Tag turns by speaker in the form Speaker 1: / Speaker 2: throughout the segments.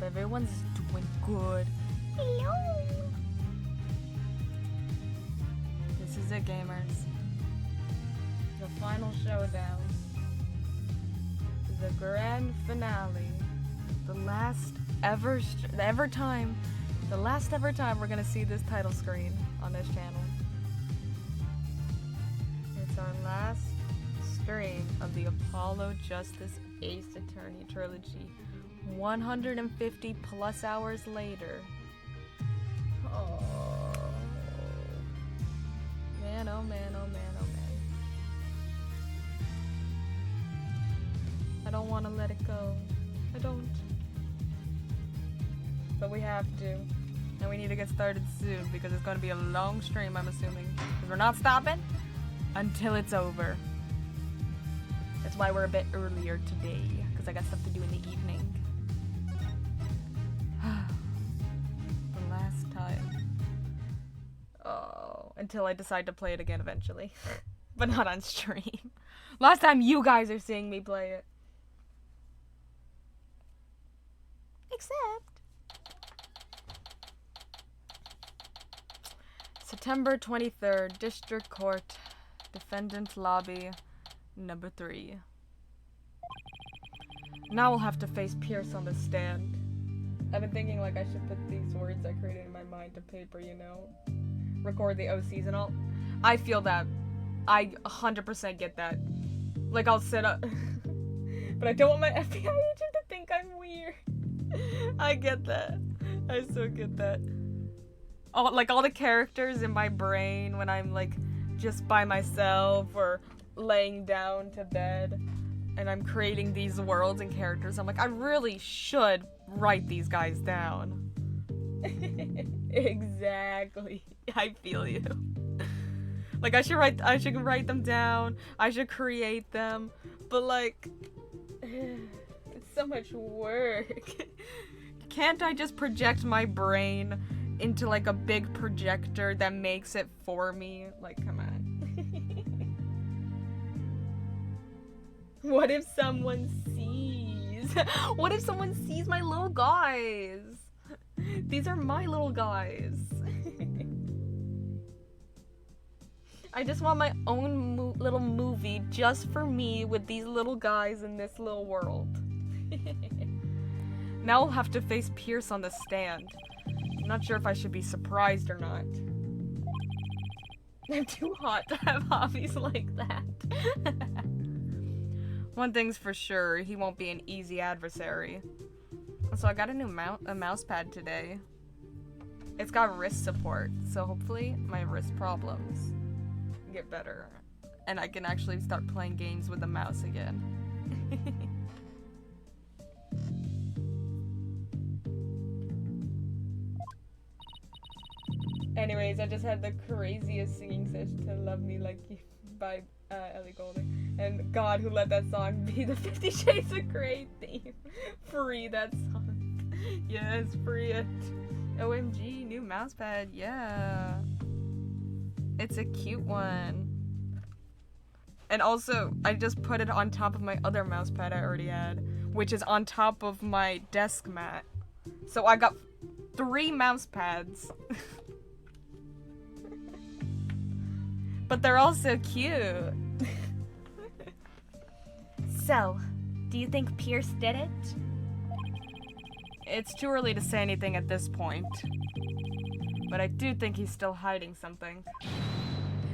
Speaker 1: Everyone's doing good. Hello. This is it, gamers. The the final showdown. The grand finale. The last ever time we're gonna see this title screen on this channel. It's our last stream of the Apollo Justice Ace Attorney Trilogy. 150 plus hours later. Oh. Man, oh man, oh man, oh man. I don't want to let it go. I don't. But we have to. And we need to get started soon because it's going to be a long stream, I'm assuming. Because we're not stopping until it's over. That's why we're a bit earlier today. Because I got stuff to do in the evening. The last time. Oh, until I decide to play it again eventually. But not on stream. Last time you guys are seeing me play it. Except September 23rd, District Court, Defendant Lobby, number 3. Now we'll have to face Pierce on the stand. I've been thinking like I should put these words I created in my mind to paper, you know? Record the OCs and all. I feel that. I 100% get that. Like I'll set up. But I don't want my FBI agent to think I'm weird. I get that. I so get that. All the characters in my brain when I'm like just by myself or laying down to bed and I'm creating these worlds and characters. I'm like, I really should write these guys down. Exactly. I feel you. Like I should write them down. I should create them. But like it's so much work. Can't I just project my brain into like a big projector that makes it for me? Like, come on. What if someone sees? What if someone sees my little guys? These are my little guys. I just want my own little movie just for me with these little guys in this little world. Now I'll have to face Pierce on the stand. I'm not sure if I should be surprised or not. I'm too hot to have hobbies like that. One thing's for sure, he won't be an easy adversary. So I got a new mouse pad today. It's got wrist support, so hopefully my wrist problems get better. And I can actually start playing games with the mouse again. Anyways, I just had the craziest singing session to Love Me Like You by Ellie Goulding. And God, who let that song be the 50 Shades of Grey theme. Free that song. Yes, free it. OMG, new mousepad, yeah. It's a cute one. And also, I just put it on top of my other mousepad I already had, which is on top of my desk mat. So I got 3 mousepads. But they're all so cute.
Speaker 2: So, do you think Pierce did it?
Speaker 1: It's too early to say anything at this point. But I do think he's still hiding something.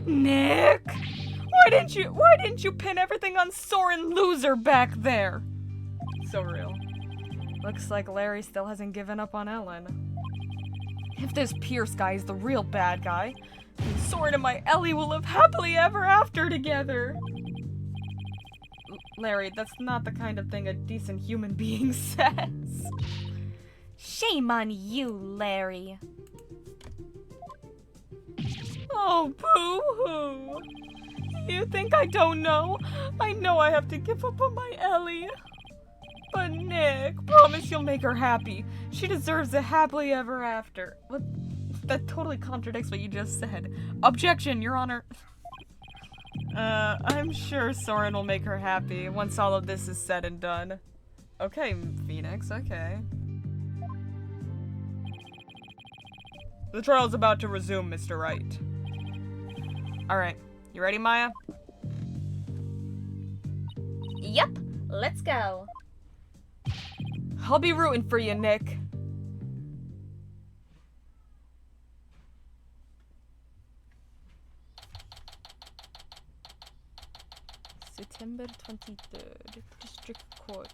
Speaker 1: Nick! Why didn't you pin everything on Soren Loser back there? So real. Looks like Larry still hasn't given up on Ellen. If this Pierce guy is the real bad guy, then Soren and my Ellie will live happily ever after together. Larry, that's not the kind of thing a decent human being says.
Speaker 2: Shame on you, Larry.
Speaker 1: Oh, boo-hoo. You think I don't know? I know I have to give up on my Ellie. But Nick, promise you'll make her happy. She deserves a happily ever after. What? That totally contradicts what you just said. Objection, Your Honor. I'm sure Soren will make her happy once all of this is said and done. Okay, Phoenix, okay. The trial's about to resume, Mr. Wright. Alright, you ready, Maya?
Speaker 2: Yup, let's go.
Speaker 1: I'll be rooting for you, Nick. September 23rd, District Court.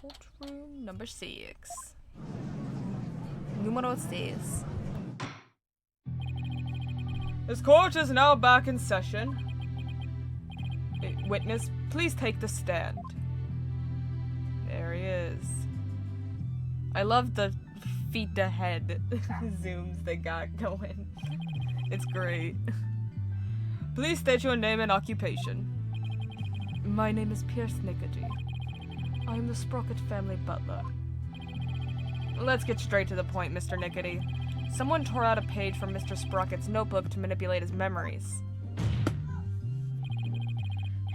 Speaker 1: Courtroom number 6. Número 6. This court is now back in session. Witness, please take the stand. There he is. I love the feet ahead zooms they got going. It's great. Please state your name and occupation. My name is Pierce Nickety. I am the Sprocket family butler. Let's get straight to the point, Mr. Nickety. Someone tore out a page from Mr. Sprocket's notebook to manipulate his memories.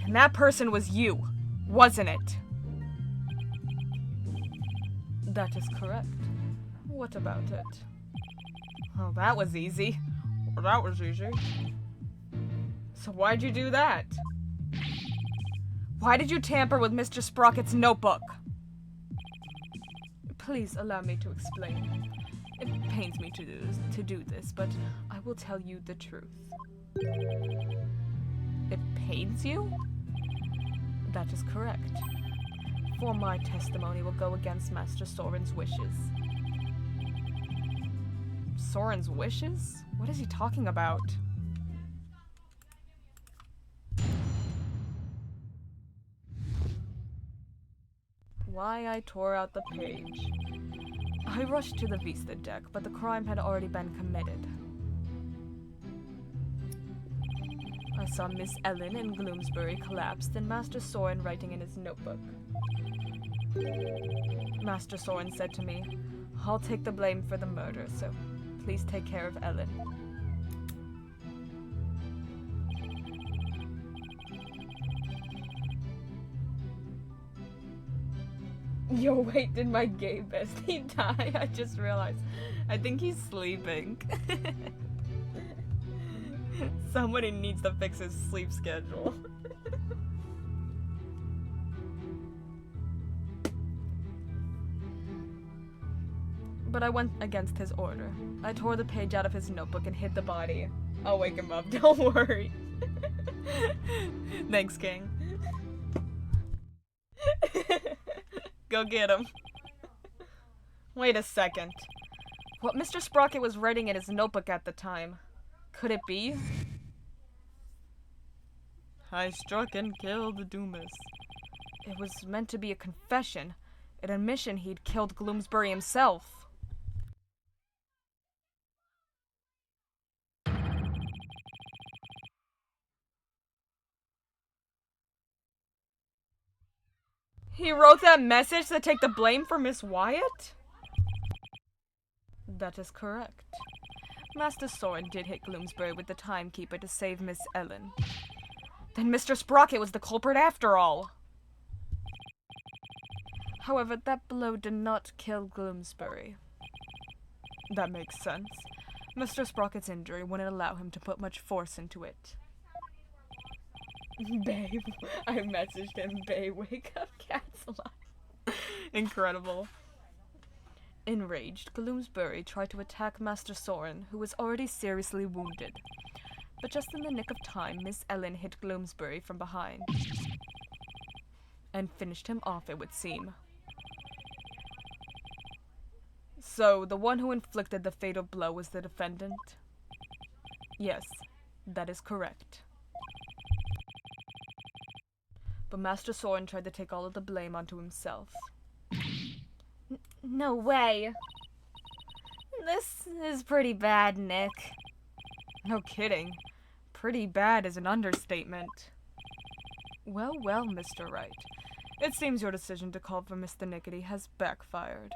Speaker 1: And that person was you, wasn't it? That is correct. What about it? Oh, that was easy. Well, that was easy. So why'd you do that? Why did you tamper with Mr. Sprocket's notebook? Please allow me to explain. It pains me to do this, but I will tell you the truth. It pains you? That is correct. For my testimony will go against Master Soren's wishes. Soren's wishes? What is he talking about? Why I tore out the page. I rushed to the Vista deck, but the crime had already been committed. I saw Miss Ellen in Gloomsbury collapsed and Master Soren writing in his notebook. Master Soren said to me, I'll take the blame for the murder, so please take care of Ellen. Yo, wait, did my gay bestie die? I just realized. I think he's sleeping. Somebody needs to fix his sleep schedule. But I went against his order. I tore the page out of his notebook and hid the body. I'll wake him up, don't worry. Thanks, King. Go get him. Wait a second. What Mr. Sprocket was writing in his notebook at the time. Could it be? I struck and killed Doomus. It was meant to be a confession. An admission he'd killed Gloomsbury himself. He wrote that message to take the blame for Miss Wyatt? That is correct. Master Soren did hit Gloomsbury with the timekeeper to save Miss Ellen. Then Mr. Sprocket was the culprit after all. However, that blow did not kill Gloomsbury. That makes sense. Mr. Sprocket's injury wouldn't allow him to put much force into it. Babe, I messaged him, babe, wake up, cat's alive. Incredible. Enraged, Gloomsbury tried to attack Master Soren, who was already seriously wounded. But just in the nick of time, Miss Ellen hit Gloomsbury from behind. And finished him off, it would seem. So, the one who inflicted the fatal blow was the defendant? Yes, that is correct. But Master Soren tried to take all of the blame onto himself.
Speaker 2: No way. This is pretty bad, Nick.
Speaker 1: No kidding. Pretty bad is an understatement. Well, well, Mr. Wright. It seems your decision to call for Mr. Nickety has backfired.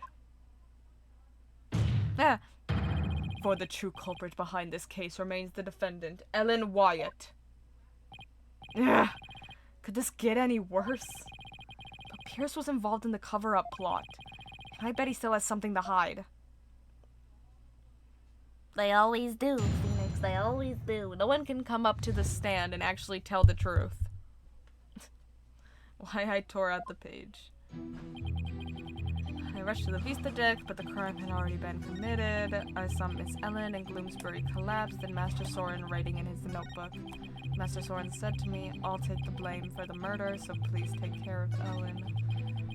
Speaker 1: For the true culprit behind this case remains the defendant, Ellen Wyatt. Could this get any worse? But Pierce was involved in the cover-up plot. And I bet he still has something to hide.
Speaker 2: They always do, Phoenix. They always do.
Speaker 1: No one can come up to the stand and actually tell the truth. Why I tore out the page. I rushed to the Vista deck, but the crime had already been committed. I saw Miss Ellen and Gloomsbury collapsed, and Master Soren writing in his notebook. Master Soren said to me, I'll take the blame for the murder, so please take care of Ellen.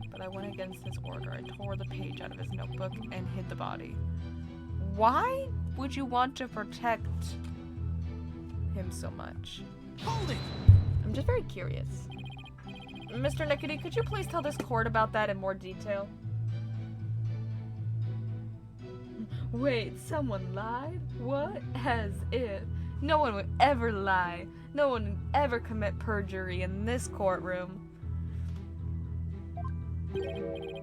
Speaker 1: But I went against his order. I tore the page out of his notebook and hid the body. Why would you want to protect him so much?
Speaker 3: Hold it!
Speaker 1: I'm just very curious. Mr. Nickety, could you please tell this court about that in more detail? Wait, someone lied? What? As if. No one would ever lie. No one would ever commit perjury in this courtroom.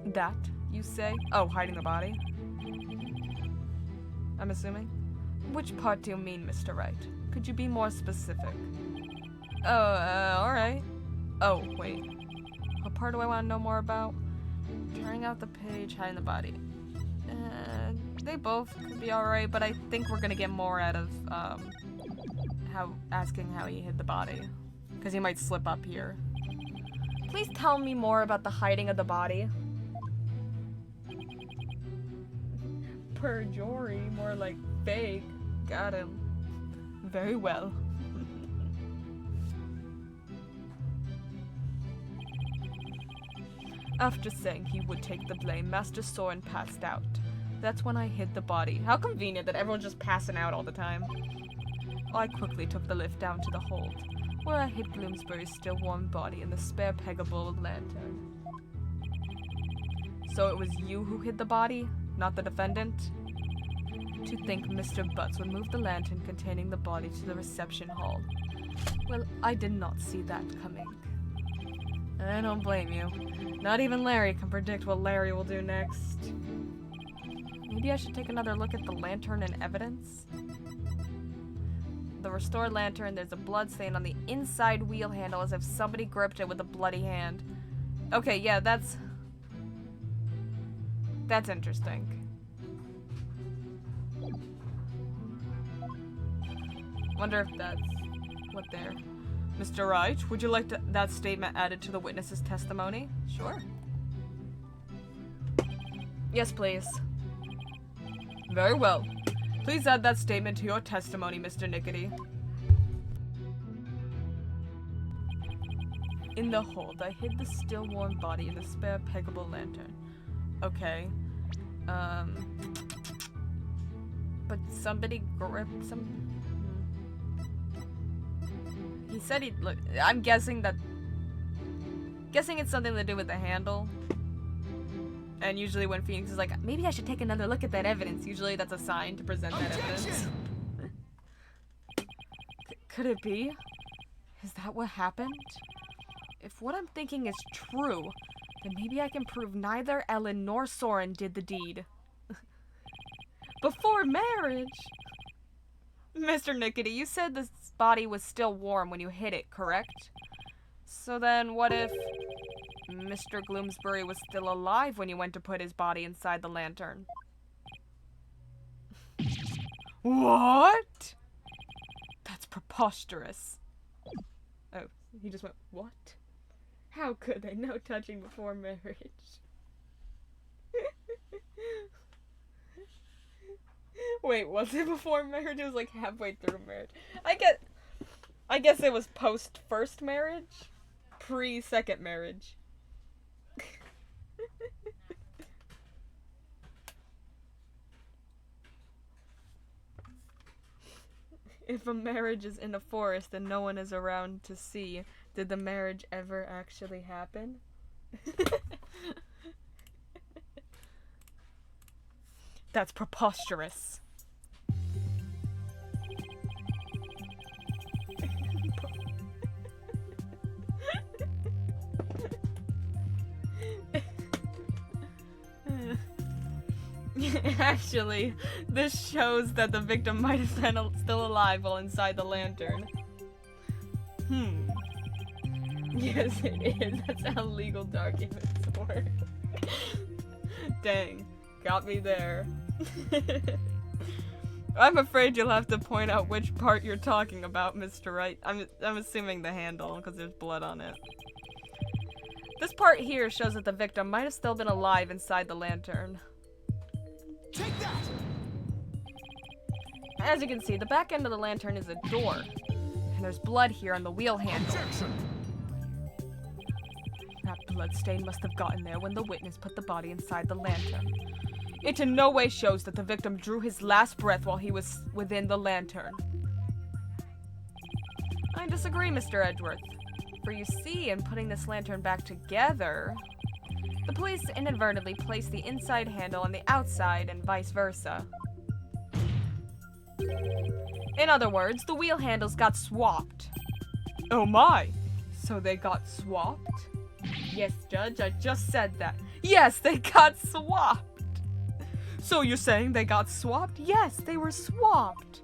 Speaker 1: That, you say? Oh, hiding the body? I'm assuming? Which part do you mean, Mr. Wright? Could you be more specific? Alright. Oh, wait. What part do I want to know more about? Tearing out the page, hiding the body. They both could be alright, but I think we're gonna get more out of, asking how he hid the body. Because he might slip up here. Please tell me more about the hiding of the body. Perjury, more like fake. Got him. Very well. After saying he would take the blame, Master Soren passed out. That's when I hid the body. How convenient that everyone's just passing out all the time. I quickly took the lift down to the hold, where I hid Bloomsbury's still warm body in the spare peggable lantern. So it was you who hid the body, not the defendant? To think Mr. Butts would move the lantern containing the body to the reception hall. Well, I did not see that coming. I don't blame you. Not even Larry can predict what Larry will do next. Maybe I should take another look at the lantern and evidence? The restored lantern, there's a blood stain on the inside wheel handle as if somebody gripped it with a bloody hand. Okay, yeah, that's interesting. Wonder if that's what they're... Mr. Wright, would you like that statement added to the witness's testimony? Sure. Yes, please. Very well. Please add that statement to your testimony, Mr. Nickety. In the hold, I hid the still warm body in the spare peggable lantern. Okay. But somebody gripped some... He said he'd look... I'm guessing that... Guessing it's something to do with the handle. And usually when Phoenix is like, maybe I should take another look at that evidence, usually that's a sign to present that evidence. Could it be? Is that what happened? If what I'm thinking is true, then maybe I can prove neither Ellen nor Soren did the deed. Before marriage! Mr. Nickety, you said this body was still warm when you hid it, correct? So then what if Mr. Gloomsbury was still alive when you went to put his body inside the lantern? What? That's preposterous. Oh, he just went, what? How could they? No touching before marriage. Wait, was it before marriage? It was like halfway through marriage. I guess it was post first marriage? Pre second marriage. If a marriage is in a forest and no one is around to see, did the marriage ever actually happen? That's preposterous. Actually, this shows that the victim might have been still alive while inside the lantern. Yes, it is. That's how legal documents work. Dang, got me there. I'm afraid you'll have to point out which part you're talking about, Mr. Wright. I'm assuming the handle, because there's blood on it. This part here shows that the victim might have still been alive inside the lantern.
Speaker 3: Take that!
Speaker 1: As you can see, the back end of the lantern is a door. And there's blood here on the wheel handle.
Speaker 3: Objection!
Speaker 1: That blood stain must have gotten there when the witness put the body inside the lantern. It in no way shows that the victim drew his last breath while he was within the lantern. I disagree, Mr. Edgeworth. For you see, in putting this lantern back together, the police inadvertently placed the inside handle on the outside and vice versa. In other words, the wheel handles got swapped. Oh my! So they got swapped? Yes, Judge, I just said that. Yes, they got swapped! So you're saying they got swapped? Yes, they were swapped.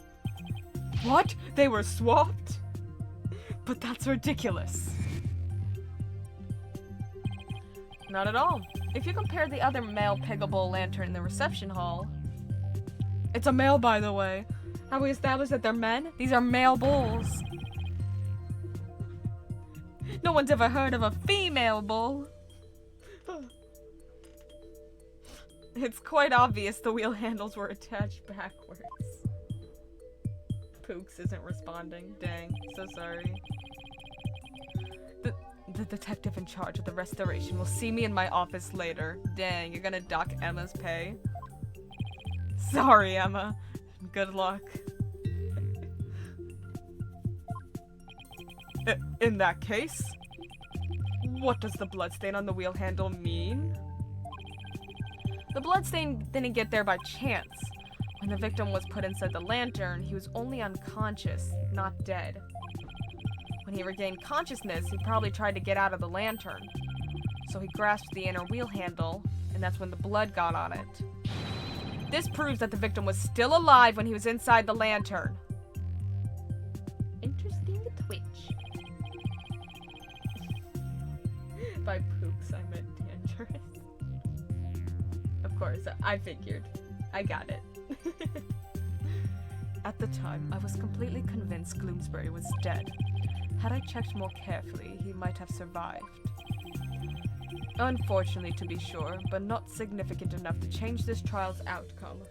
Speaker 1: What? They were swapped? But that's ridiculous. Not at all. If you compare the other male Peggle lantern in the reception hall... It's a male, by the way. Have we established that they're men? These are male bulls. No one's ever heard of a female bull. It's quite obvious the wheel handles were attached backwards. Pooks isn't responding. Dang, so sorry. The detective in charge of the restoration will see me in my office later. Dang, you're gonna dock Emma's pay? Sorry, Emma. Good luck. In that case, what does the bloodstain on the wheel handle mean? The bloodstain didn't get there by chance. When the victim was put inside the lantern, he was only unconscious, not dead. When he regained consciousness, he probably tried to get out of the lantern. So he grasped the inner wheel handle, and that's when the blood got on it. This proves that the victim was still alive when he was inside the lantern. Interesting twitch. By pooks, I meant dangerous. Of course, I figured. I got it. At the time, I was completely convinced Gloomsbury was dead. Had I checked more carefully, he might have survived. Unfortunately, to be sure, but not significant enough to change this trial's outcome.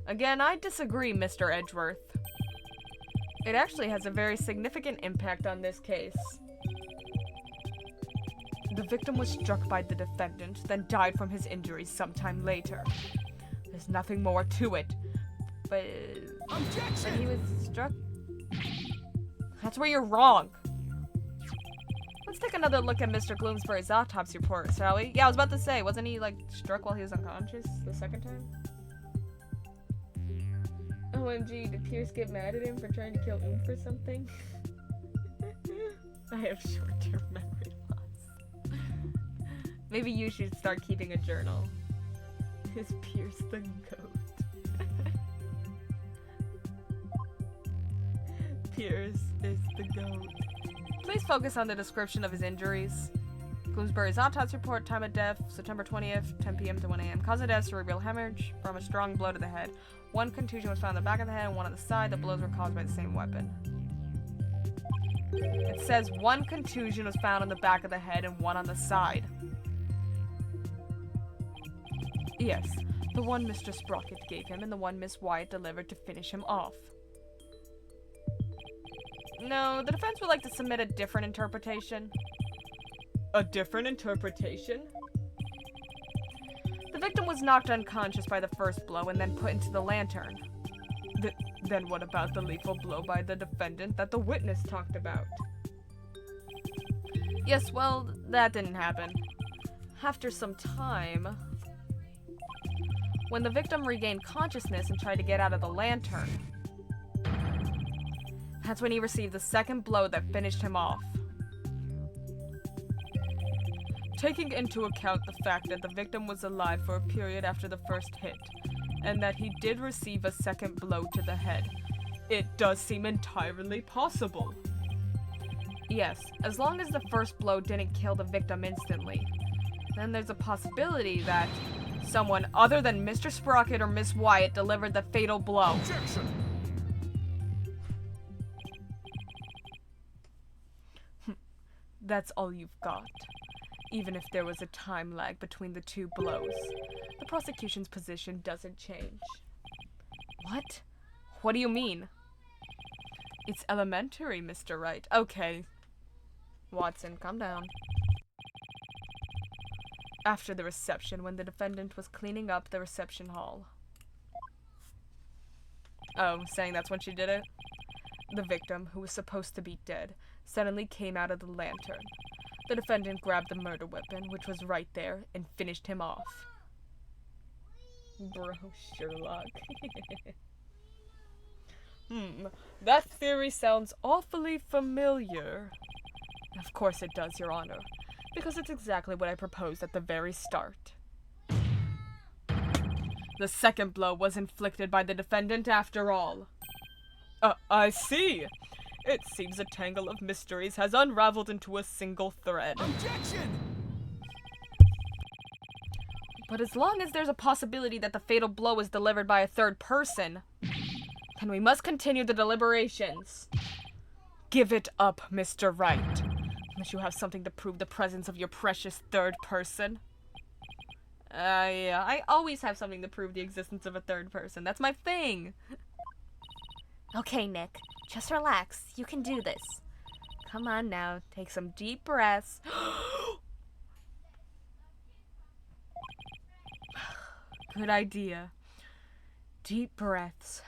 Speaker 1: Again, I disagree, Mr. Edgeworth. It actually has a very significant impact on this case. The victim was struck by the defendant, then died from his injuries sometime later. There's nothing more to it. But he was struck? That's where you're wrong. Let's take another look at Mr. Gloomsbury's autopsy report, shall we? Yeah, I was about to say, wasn't he, like, struck while he was unconscious the second time? OMG, did Pierce get mad at him for trying to kill Oomph or something? I have short-term memory loss. Maybe you should start keeping a journal. Is Pierce the goat? Pierce is the goat. Please focus on the description of his injuries. Gloomsbury's autopsy report, time of death, September 20th, 10 p.m. to 1 a.m. Cause of death, cerebral hemorrhage from a strong blow to the head. One contusion was found on the back of the head and one on the side. The blows were caused by the same weapon. It says one contusion was found on the back of the head and one on the side. Yes, the one Mr. Sprocket gave him and the one Miss Wyatt delivered to finish him off. No, the defense would like to submit a different interpretation. A different interpretation? The victim was knocked unconscious by the first blow and then put into the lantern. Then what about the lethal blow by the defendant that the witness talked about? Yes, well, that didn't happen. After some time, when the victim regained consciousness and tried to get out of the lantern, that's when he received the second blow that finished him off. Taking into account the fact that the victim was alive for a period after the first hit, and that he did receive a second blow to the head, it does seem entirely possible. Yes, as long as the first blow didn't kill the victim instantly, then there's a possibility that someone other than Mr. Sprocket or Miss Wyatt delivered the fatal blow.
Speaker 3: Objection!
Speaker 1: that's all you've got. Even if there was a time lag between the two blows, the prosecution's position doesn't change. What? What do you mean? It's elementary, Mr. Wright. Okay. Watson, calm down. After the reception, when the defendant was cleaning up the reception hall. Oh, saying that's when she did it? The victim, who was supposed to be dead, suddenly came out of the lantern. The defendant grabbed the murder weapon, which was right there, and finished him off. Bro, Sherlock. That theory sounds awfully familiar. Of course it does, Your Honor, because it's exactly what I proposed at the very start. The second blow was inflicted by the defendant after all. I see. It seems a tangle of mysteries has unraveled into a single thread.
Speaker 3: Objection!
Speaker 1: But as long as there's a possibility that the fatal blow was delivered by a third person, then we must continue the deliberations. Give it up, Mr. Wright, unless you have something to prove the presence of your precious third person. Yeah, I always have something to prove the existence of a third person. That's my thing.
Speaker 2: Okay, Nick. Just relax. You can do this. Come on now. Take some deep breaths.
Speaker 1: Good idea. Deep breaths.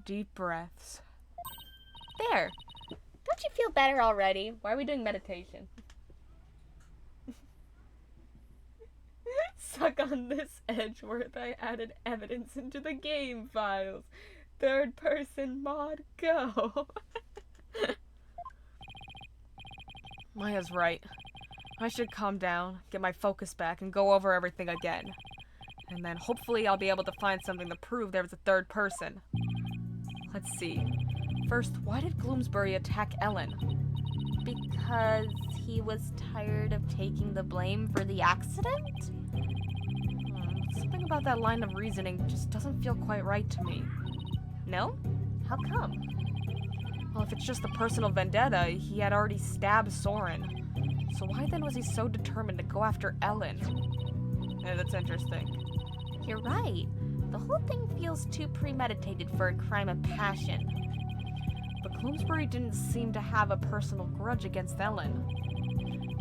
Speaker 1: Deep breaths.
Speaker 2: There. Don't you feel better already?
Speaker 1: Why are we doing meditation? Suck on this, Edgeworth. I added evidence into the game files. Third person mod, go. Maya's right. I should calm down, get my focus back, and go over everything again. And then hopefully I'll be able to find something to prove there was a third person. Let's see. First, why did Gloomsbury attack Ellen?
Speaker 2: Because he was tired of taking the blame for the accident?
Speaker 1: Something about that line of reasoning just doesn't feel quite right to me.
Speaker 2: No? How come?
Speaker 1: Well, if it's just a personal vendetta, he had already stabbed Soren. So why then was he so determined to go after Ellen? Yeah, that's interesting.
Speaker 2: You're right. The whole thing feels too premeditated for a crime of passion.
Speaker 1: But Gloomsbury didn't seem to have a personal grudge against Ellen.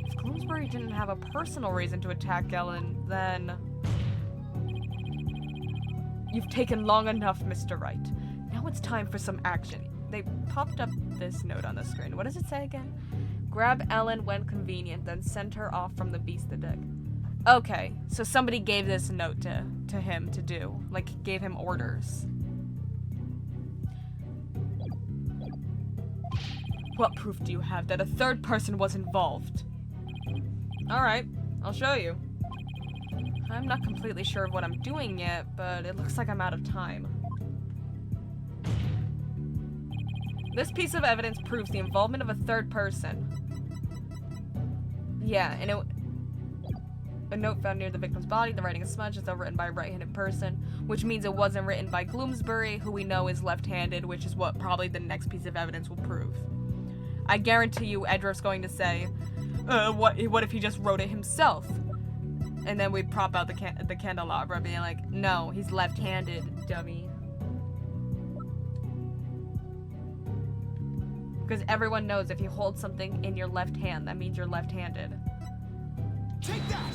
Speaker 1: If Gloomsbury didn't have a personal reason to attack Ellen, then... You've taken long enough, Mr. Wright. Now it's time for some action. They popped up this note on the screen. What does it say again? Grab Ellen when convenient, then send her off from the beast deck. Okay, so somebody gave this note to him to do. Like, gave him orders. What proof do you have that a third person was involved? Alright, I'll show you. I'm not completely sure of what I'm doing yet, but it looks like I'm out of time. This piece of evidence proves the involvement of a third person. Yeah, and a note found near the victim's body. The writing is smudged. It's written by a right-handed person, which means it wasn't written by Gloomsbury, who we know is left-handed, which is what probably the next piece of evidence will prove. I guarantee you Edward's going to say, what if he just wrote it himself? And then we prop out the candelabra, being like, no, he's left-handed, dummy. Because everyone knows if you hold something in your left hand, that means you're left-handed.
Speaker 3: Take that!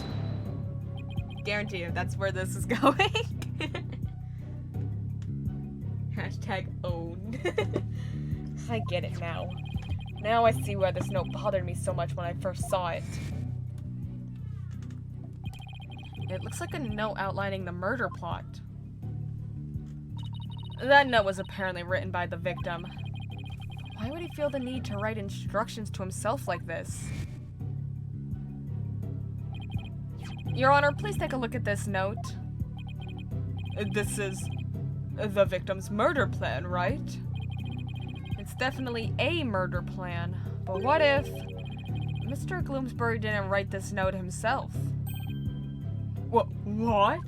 Speaker 1: Guarantee you, that's where this is going. Hashtag owned. I get it now. Now I see why this note bothered me so much when I first saw it. It looks like a note outlining the murder plot. That note was apparently written by the victim. Why would he feel the need to write instructions to himself like this? Your Honor, please take a look at this note. This is the victim's murder plan, right? It's definitely a murder plan, but what if Mr. Gloomsbury didn't write this note himself? What?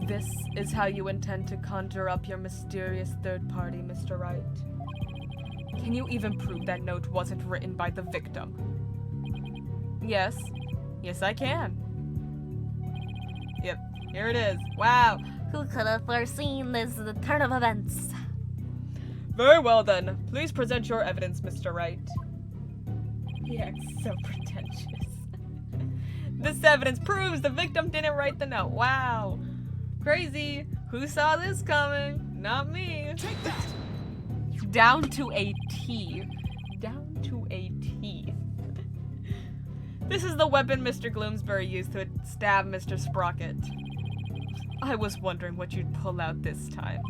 Speaker 1: This is how you intend to conjure up your mysterious third party, Mr. Wright. Can you even prove that note wasn't written by the victim? Yes. Yes, I can. Yep, here it is. Wow.
Speaker 2: Who could have foreseen this turn of events?
Speaker 1: Very well then. Please present your evidence, Mr. Wright. He acts so pretentious. This evidence proves the victim didn't write the note. Wow. Crazy. Who saw this coming? Not me.
Speaker 3: Take that!
Speaker 1: Down to a T. Down to a T. This is the weapon Mr. Gloomsbury used to stab Mr. Sprocket. I was wondering what you'd pull out this time.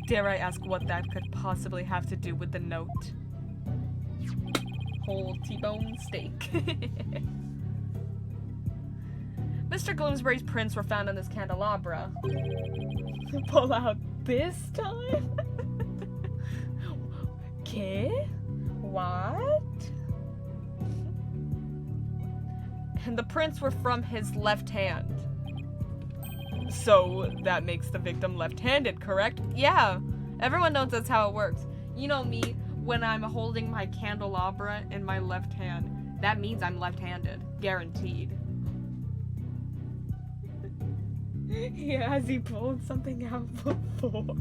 Speaker 1: Dare I ask what that could possibly have to do with the note? Whole T-bone steak. Mr. Gloomsbury's prints were found on this candelabra. Pull out this time? Okay? What? And the prints were from his left hand. So that makes the victim left-handed, correct? Yeah, everyone knows that's how it works. You know me, when I'm holding my candelabra in my left hand, that means I'm left-handed, guaranteed. Yeah, has he pulled something out before?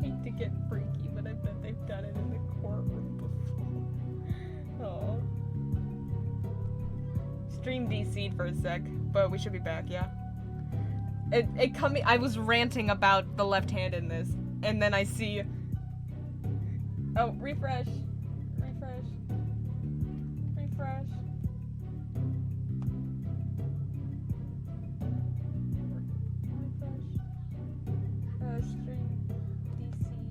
Speaker 1: Hate to get freaky, but I bet they've done it in the courtroom before. Oh. Stream DC'd for a sec, but we should be back, yeah? I was ranting about the left-handedness, and then I see... Oh, refresh. Refresh. Refresh. Refresh. Stream DC'd for a sec.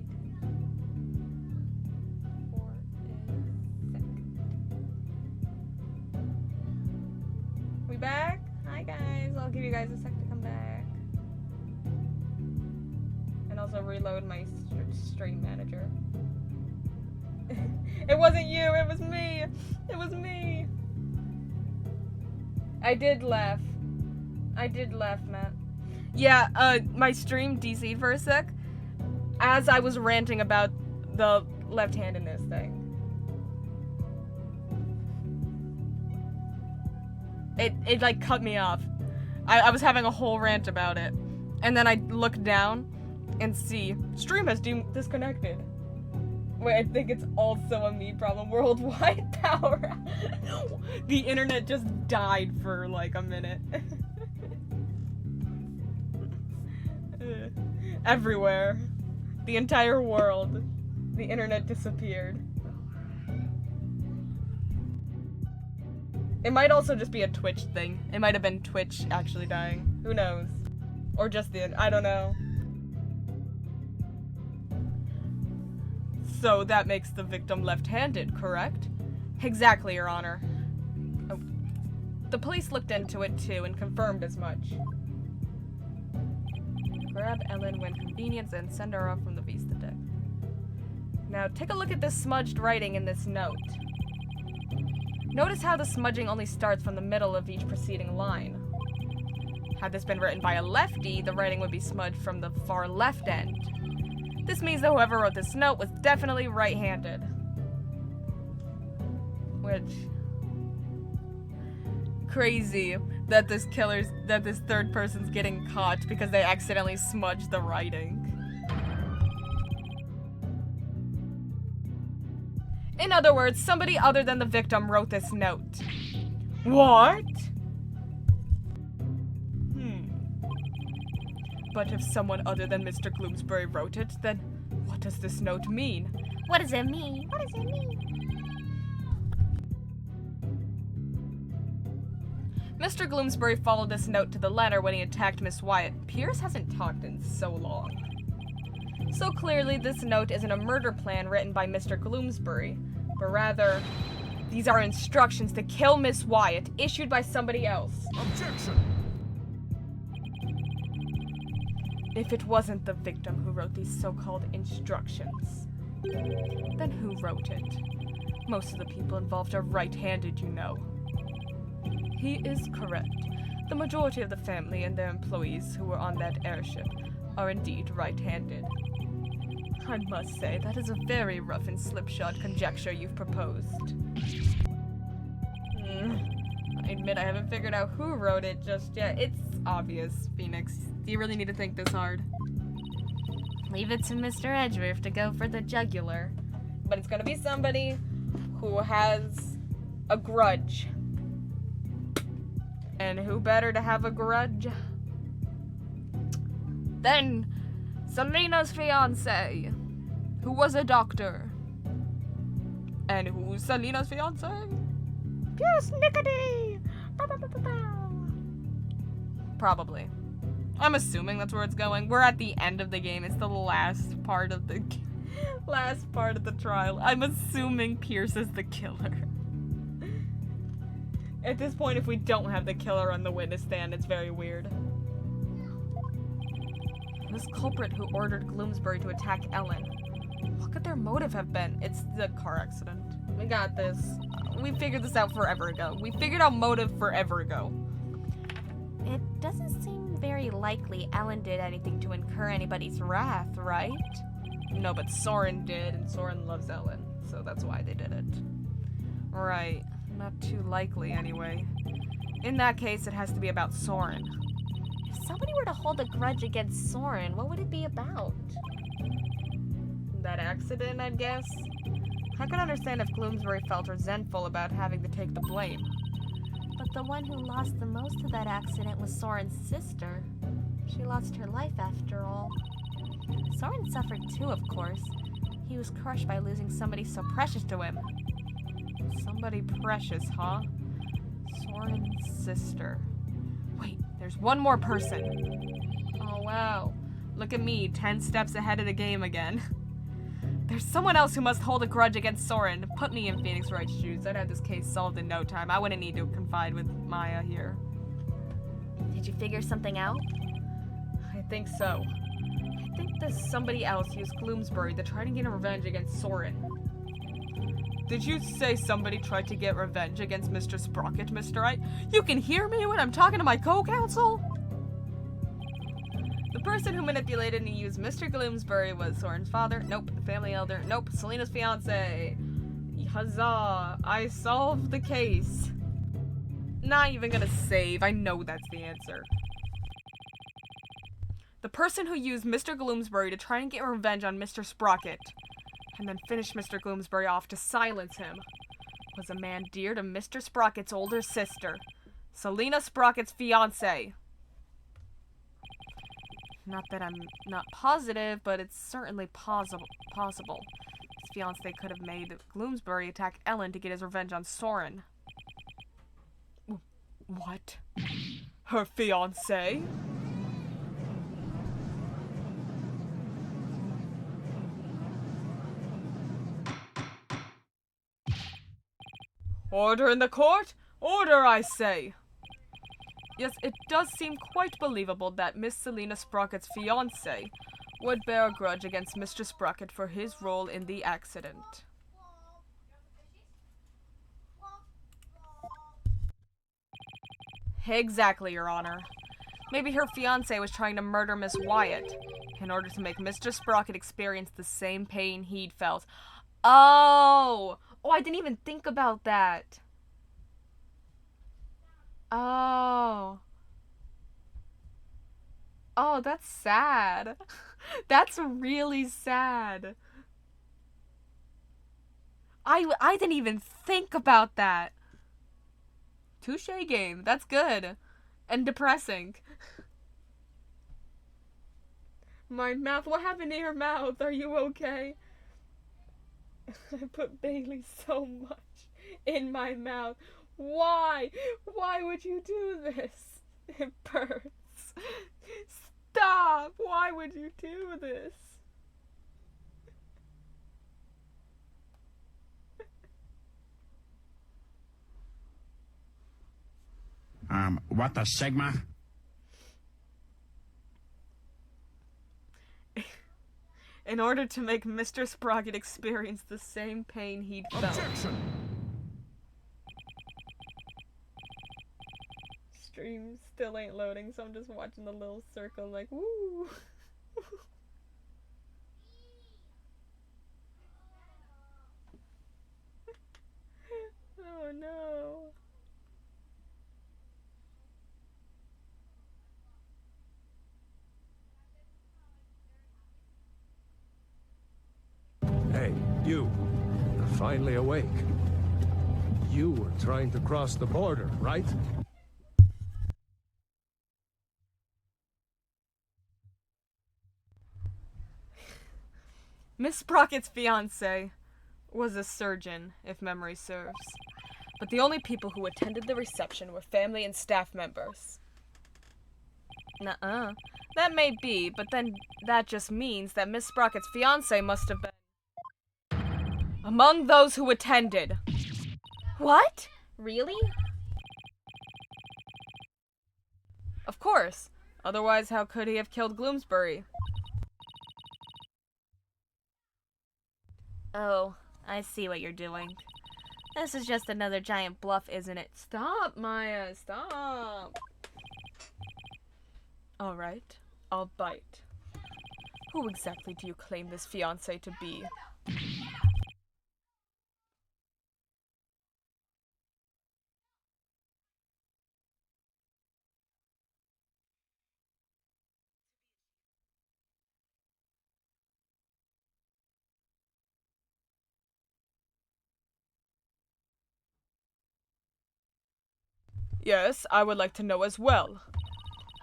Speaker 1: We back? Hi guys, I'll give you guys a sec to come back. And also reload my stream manager. It wasn't you, it was me! It was me! I did laugh. I did laugh, Matt. Yeah, my stream DC'd for a sec as I was ranting about the left-handedness thing. It like cut me off. I was having a whole rant about it. And then I look down and see stream has disconnected. Wait, I think it's also a me problem. Worldwide power. The internet just died for like a minute. Everywhere. The entire world. The internet disappeared. It might also just be a Twitch thing. It might have been Twitch actually dying. Who knows? Or just I don't know. So that makes the victim left-handed, correct? Exactly, Your Honor. Oh. The police looked into it too and confirmed as much. Grab Ellen when convenient and send her off from the Vista deck. Now take a look at this smudged writing in this note. Notice how the smudging only starts from the middle of each preceding line. Had this been written by a lefty, the writing would be smudged from the far left end. This means that whoever wrote this note was definitely right-handed. Which... crazy that this third person's getting caught because they accidentally smudged the writing. In other words, somebody other than the victim wrote this note. What? But if someone other than Mr. Gloomsbury wrote it, then what does this note mean?
Speaker 2: What does it mean? What does it mean?
Speaker 1: Mr. Gloomsbury followed this note to the letter when he attacked Miss Wyatt. Pierce hasn't talked in so long. So clearly this note isn't a murder plan written by Mr. Gloomsbury, but rather, these are instructions to kill Miss Wyatt issued by somebody else.
Speaker 3: Objection!
Speaker 1: If it wasn't the victim who wrote these so-called instructions, then who wrote it? Most of the people involved are right-handed, you know. He is correct. The majority of the family and their employees who were on that airship are indeed right-handed. I must say, that is a very rough and slipshod conjecture you've proposed. I admit I haven't figured out who wrote it just yet. It's obvious, Phoenix. Do you really need to think this hard?
Speaker 2: Leave it to Mr. Edgeworth to go for the jugular.
Speaker 1: But it's gonna be somebody who has a grudge. And who better to have a grudge than Selena's fiance, who was a doctor. And who's Selena's fiance? Pierce Nickety! Probably. I'm assuming that's where it's going. We're at the end of the game. It's the last part of the trial. I'm assuming Pierce is the killer. At this point, if we don't have the killer on the witness stand, it's very weird. This culprit who ordered Gloomsbury to attack Ellen. What could their motive have been? It's the car accident. We got this. We figured this out forever ago. We figured out motive forever ago.
Speaker 2: It doesn't seem very likely Ellen did anything to incur anybody's wrath, right?
Speaker 1: No, but Soren did, and Soren loves Ellen, so that's why they did it. Right. Not too likely, anyway. In that case, it has to be about Soren.
Speaker 2: If somebody were to hold a grudge against Soren, what would it be about?
Speaker 1: That accident, I'd guess? I could understand if Gloomsbury felt resentful about having to take the blame.
Speaker 2: But the one who lost the most of that accident was Soren's sister. She lost her life after all. Soren suffered too, of course. He was crushed by losing somebody so precious to him.
Speaker 1: Somebody precious, huh? Soren's sister. Wait, there's one more person. Oh, wow. Look at me, 10 steps ahead of the game again. There's someone else who must hold a grudge against Soren. Put me in Phoenix Wright's shoes. I'd have this case solved in no time. I wouldn't need to confide with Maya here.
Speaker 2: Did you figure something out?
Speaker 1: I think so. I think there's somebody else used Gloomsbury to try to get a revenge against Soren. Did you say somebody tried to get revenge against Mr. Sprocket, Mr. Wright? You can hear me when I'm talking to my co-counsel? The person who manipulated and used Mr. Gloomsbury was Soren's father. Nope. Family elder. Nope. Selena's fiance. Huzzah. I solved the case. Not even gonna save. I know that's the answer. The person who used Mr. Gloomsbury to try and get revenge on Mr. Sprocket, and then finish Mr. Gloomsbury off to silence him, was a man dear to Mr. Sprocket's older sister, Selena Sprocket's fiance. Not that I'm not positive, but it's certainly possible. His fiance could have made Gloomsbury attack Ellen to get his revenge on Soren. What? Her fiance? Order in the court! Order, I say! Yes, it does seem quite believable that Miss Selena Sprocket's fiancé would bear a grudge against Mr. Sprocket for his role in the accident. Exactly, Your Honor. Maybe her fiancé was trying to murder Miss Wyatt in order to make Mr. Sprocket experience the same pain he'd felt. Oh! Oh, I didn't even think about that. Oh. Oh, that's sad. That's really sad. I didn't even think about that. Touché game. That's good. And depressing. My mouth. What happened to your mouth? Are you okay? I put Bailey so much in my mouth. Why? Why would you do this? It burns. Stop! Why would you do this?
Speaker 3: What the Sigma?
Speaker 1: in order to make Mr. Sprocket experience the same pain he'd felt.
Speaker 3: Objection!
Speaker 1: Stream still ain't loading, so I'm just watching the little circle like, woo! Oh no.
Speaker 4: Hey, you. You're finally awake. You were trying to cross the border, right?
Speaker 1: Miss Sprocket's fiance was a surgeon, if memory serves. But the only people who attended the reception were family and staff members. Nuh-uh. That may be, but then that just means that Miss Sprocket's fiance must have been among those who attended. What? Really? Of course. Otherwise, how could he have killed Gloomsbury?
Speaker 2: Oh, I see what you're doing. This is just another giant bluff, isn't it?
Speaker 1: Stop, Maya, stop. Alright, I'll bite. Who exactly do you claim this fiance to be? Yes, I would like to know as well.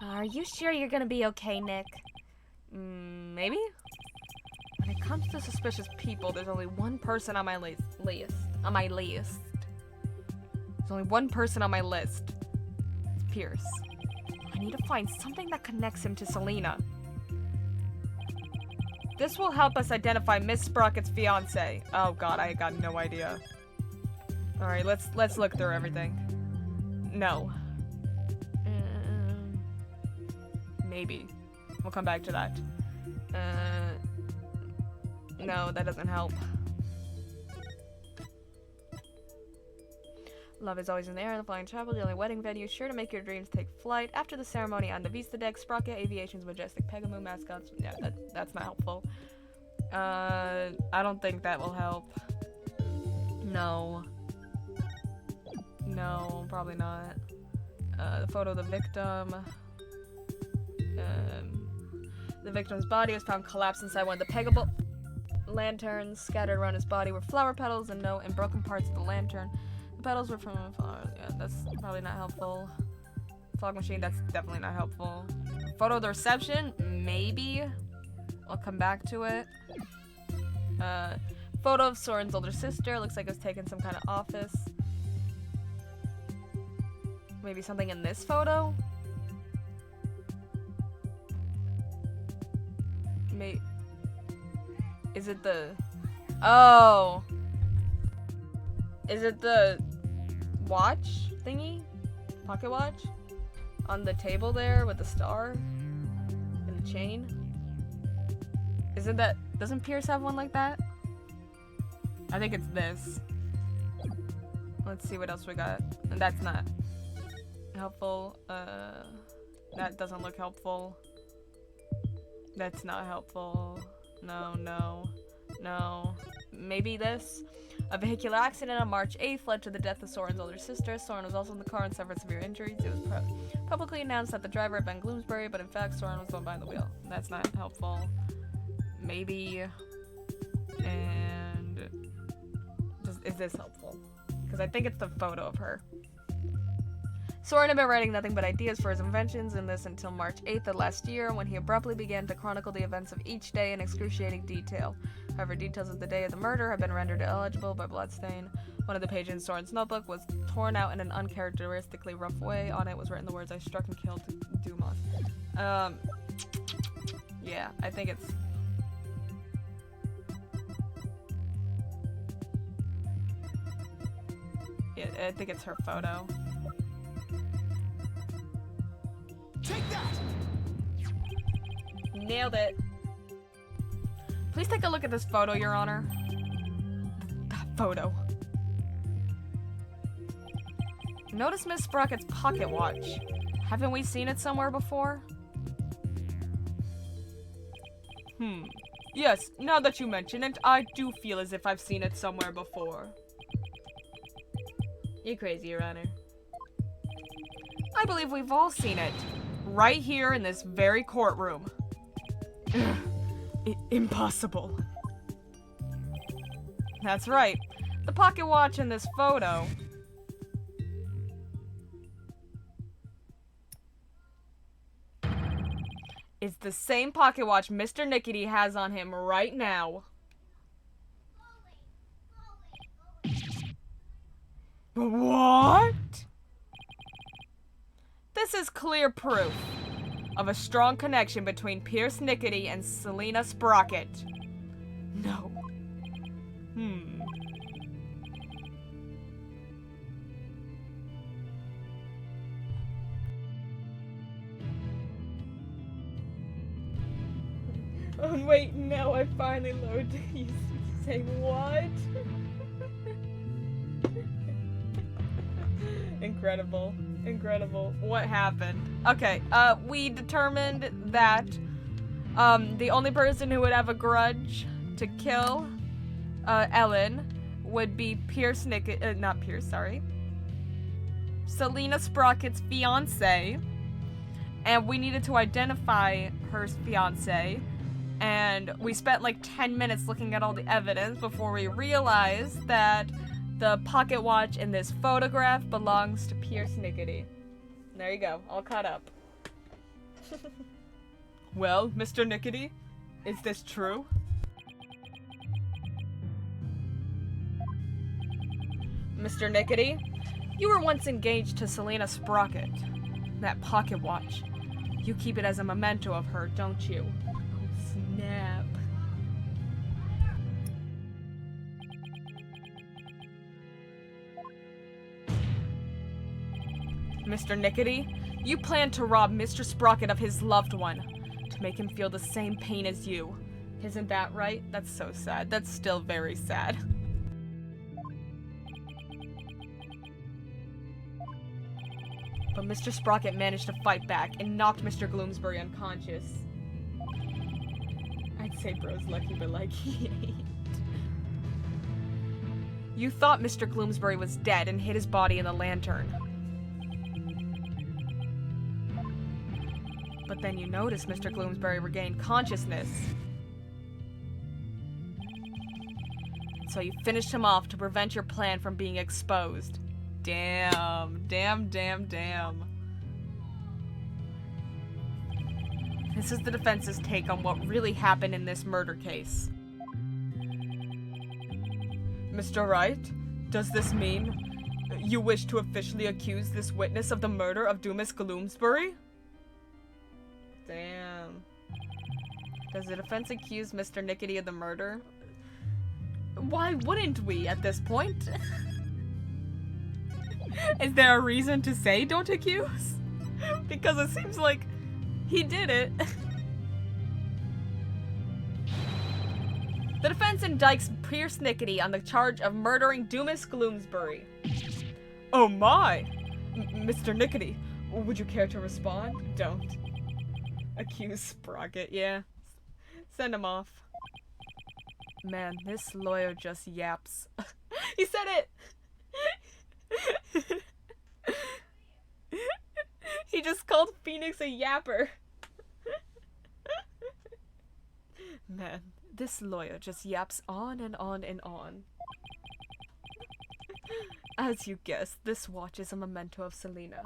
Speaker 2: Are you sure you're gonna be okay, Nick?
Speaker 1: Maybe? When it comes to suspicious people, there's only one person on my list. There's only one person on my list. It's Pierce. I need to find something that connects him to Selena. This will help us identify Miss Sprocket's fiance. Oh god, I got no idea. Alright, let's look through everything. No. Maybe. We'll come back to that. No, that doesn't help. Love is always in the air, the flying chapel, the only wedding venue, sure to make your dreams take flight. After the ceremony on the Vista deck, Sprocket Aviation's majestic Pegamoo mascots. Yeah, that's not helpful. I don't think that will help. No. No, probably not. The photo of the victim. The victim's body was found collapsed inside one of the Pegable lanterns. Scattered around his body were flower petals and broken parts of the lantern. The petals were from a flower. Yeah, that's probably not helpful. Fog machine, that's definitely not helpful. Photo of the reception, maybe. I'll come back to it. Photo of Soren's older sister. Looks like it was taken in some kind of office. Maybe something in this photo? Is it the... Oh! Is it the watch thingy? Pocket watch? On the table there with the star? And the chain? Isn't that... Doesn't Pierce have one like that? I think it's this. Let's see what else we got. And that's not helpful. That doesn't look helpful. That's not helpful. No, no, no. Maybe this? A vehicular accident on March 8th led to the death of Soren's older sister. Soren was also in the car and suffered severe injuries. It was publicly announced that the driver had been Gloomsbury, but in fact Soren was the one behind the wheel. That's not helpful. Maybe. And... is this helpful? Because I think it's the photo of her. Soren had been writing nothing but ideas for his inventions in this until March 8th of last year, when he abruptly began to chronicle the events of each day in excruciating detail. However, details of the day of the murder have been rendered illegible by bloodstain. One of the pages in Soren's notebook was torn out in an uncharacteristically rough way. On it was written the words, "I struck and killed Dumas." Yeah, I think it's... Yeah, I think it's her photo. Take that! Nailed it. Please take a look at this photo, Your Honor. That photo. Notice Miss Sprocket's pocket watch. Haven't we seen it somewhere before? Yes, now that you mention it, I do feel as if I've seen it somewhere before. You crazy, Your Honor. I believe we've all seen it. Right here in this very courtroom. Impossible. That's right. The pocket watch in this photo is the same pocket watch Mr. Nickety has on him right now. What? This is clear proof of a strong connection between Pierce Nickety and Selena Sprocket. No. Oh wait, no, I finally loaded. You say what? Incredible. Incredible. What happened? Okay, we determined that, the only person who would have a grudge to kill, Ellen would be Pierce not Pierce, sorry. Selena Sprocket's fiance. And we needed to identify her fiance. And we spent like 10 minutes looking at all the evidence before we realized that the pocket watch in this photograph belongs to Pierce Nickety. There you go, all caught up. Well, Mr. Nickety, is this true? Mr. Nickety, you were once engaged to Selena Sprocket. That pocket watch. You keep it as a memento of her, don't you? Oh, snap. Mr. Nickety, you plan to rob Mr. Sprocket of his loved one, to make him feel the same pain as you. Isn't that right? That's so sad. That's still very sad. But Mr. Sprocket managed to fight back and knocked Mr. Gloomsbury unconscious. I'd say bro's lucky, but like, he ain't. You thought Mr. Gloomsbury was dead and hid his body in the lantern. But then you noticed Mr. Gloomsbury regained consciousness. So you finished him off to prevent your plan from being exposed. Damn. This is the defense's take on what really happened in this murder case. Mr. Wright, does this mean you wish to officially accuse this witness of the murder of Dumas Gloomsbury? Damn. Does the defense accuse Mr. Nickety of the murder? Why wouldn't we at this point? Is there a reason to say don't accuse? Because it seems like he did it. The defense indicts Pierce Nickety on the charge of murdering Dumas Gloomsbury. Oh my! Mr. Nickety, would you care to respond? Don't. Accuse Sprocket, yeah. Send him off. Man, this lawyer just yaps. He said it! He just called Phoenix a yapper. Man, this lawyer just yaps on and on and on. As you guessed, this watch is a memento of Selena.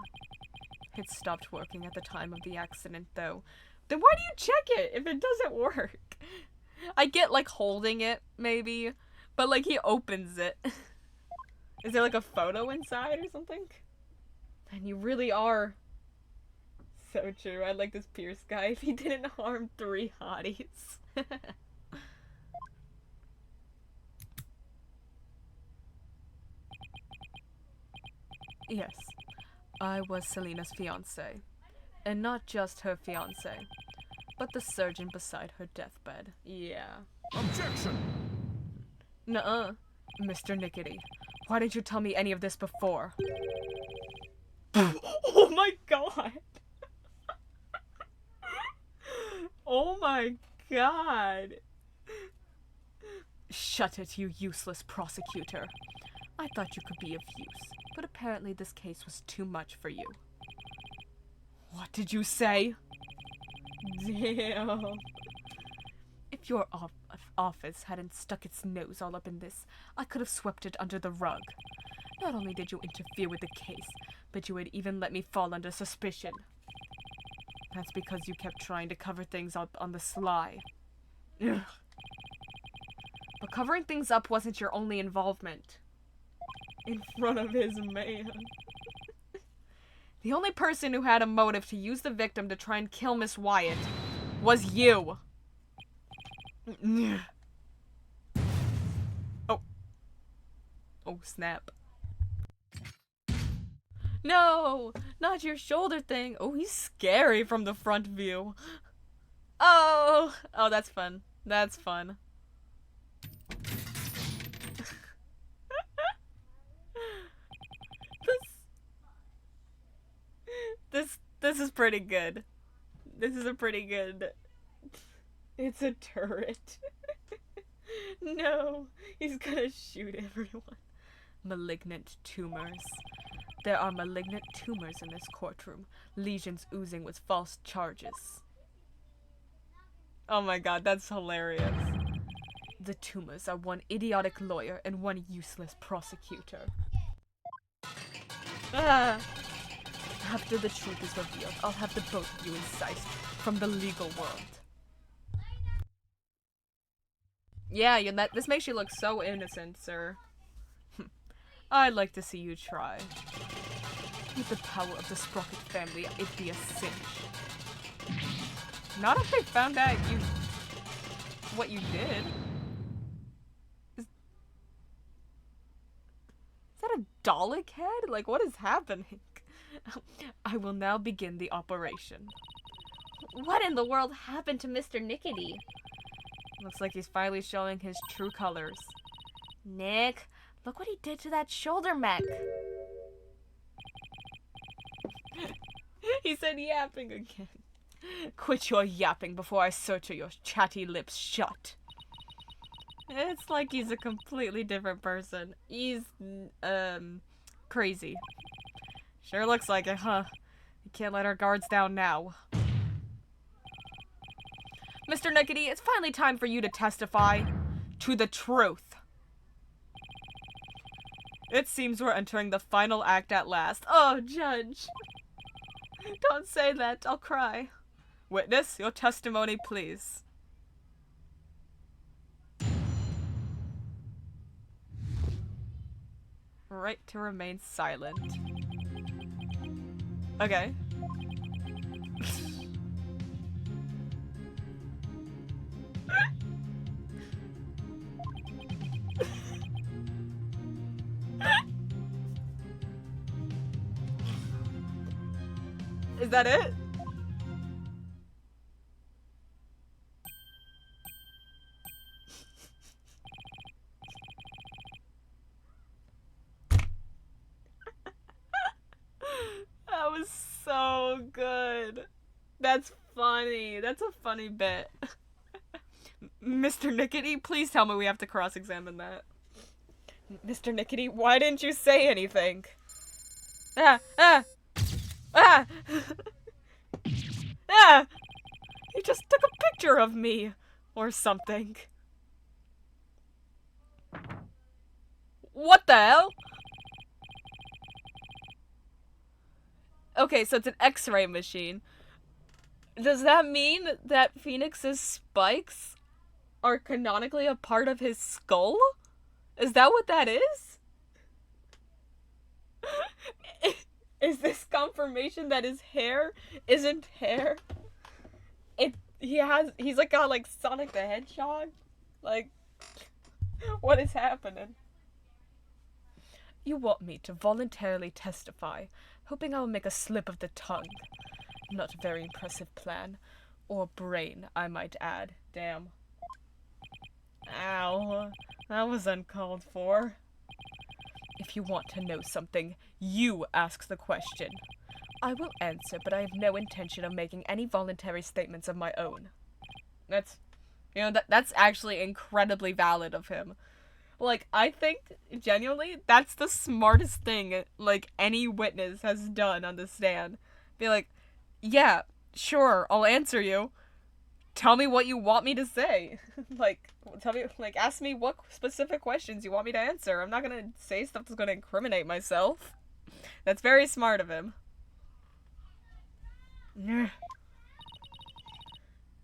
Speaker 1: It stopped working at the time of the accident, though. Then why do you check it if it doesn't work? I get, like, holding it, maybe. But, like, he opens it. Is there, like, a photo inside or something? And you really are so true. I like this Pierce guy. If he didn't harm 3 hotties. Yes. I was Selena's fiancé. And not just her fiancé, but the surgeon beside her deathbed. Yeah.
Speaker 3: Objection!
Speaker 1: Nuh-uh. Mr. Nickety, why didn't you tell me any of this before? Oh my god! Oh my god! Shut it, you useless prosecutor. I thought you could be of use, but apparently this case was too much for you. What did you say? Damn. If your office hadn't stuck its nose all up in this, I could have swept it under the rug. Not only did you interfere with the case, but you would even let me fall under suspicion. That's because you kept trying to cover things up on the sly. Ugh. But covering things up wasn't your only involvement. In front of his man. The only person who had a motive to use the victim to try and kill Miss Wyatt was you. Oh. Oh, snap. No! Not your shoulder thing. Oh, he's scary from the front view. Oh! Oh, that's fun. That's fun. This is pretty good. This is a pretty good... It's a turret. No, he's gonna shoot everyone. Malignant tumors. There are malignant tumors in this courtroom. Legions oozing with false charges. Oh my god, that's hilarious. The tumors are one idiotic lawyer and one useless prosecutor. Ah. After the truth is revealed, I'll have the both of you incised from the legal world. Yeah, this makes you look so innocent, sir. I'd like to see you try. With the power of the Sprocket family, it'd be a cinch. Not if they found out what you did. Is that a Dalek head? Like, what is happening? I will now begin the operation.
Speaker 2: What in the world happened to Mr. Nickety?
Speaker 1: Looks like he's finally showing his true colors.
Speaker 2: Nick, look what he did to that shoulder mech.
Speaker 1: He said yapping again. Quit your yapping before I suture your chatty lips shut. It's like he's a completely different person. He's, crazy. Sure looks like it, huh? You can't let our guards down now. Mr. Nickety, it's finally time for you to testify to the truth. It seems we're entering the final act at last. Oh, Judge. Don't say that. I'll cry. Witness, your testimony, please. Right to remain silent. Okay. Is that it? That was so good. That's funny. That's a funny bit. Mr. Nickety, please tell me we have to cross-examine that. Mr. Nickety, why didn't you say anything? Ah! Ah! He just took a picture of me! Or something. What the hell? Okay, so it's an X-ray machine. Does that mean that Phoenix's spikes are canonically a part of his skull? Is that what that is? Is this confirmation that his hair isn't hair? He's like got like Sonic the Hedgehog? Like, what is happening? You want me to voluntarily testify, hoping I will make a slip of the tongue. Not a very impressive plan. Or brain, I might add. Damn. Ow. That was uncalled for. If you want to know something, you ask the question. I will answer, but I have no intention of making any voluntary statements of my own. That's, that's actually incredibly valid of him. Like, I think, genuinely, that's the smartest thing, like, any witness has done on the stand. Be like, yeah, sure, I'll answer you. Tell me what you want me to say. Ask me what specific questions you want me to answer. I'm not gonna say stuff that's gonna incriminate myself. That's very smart of him.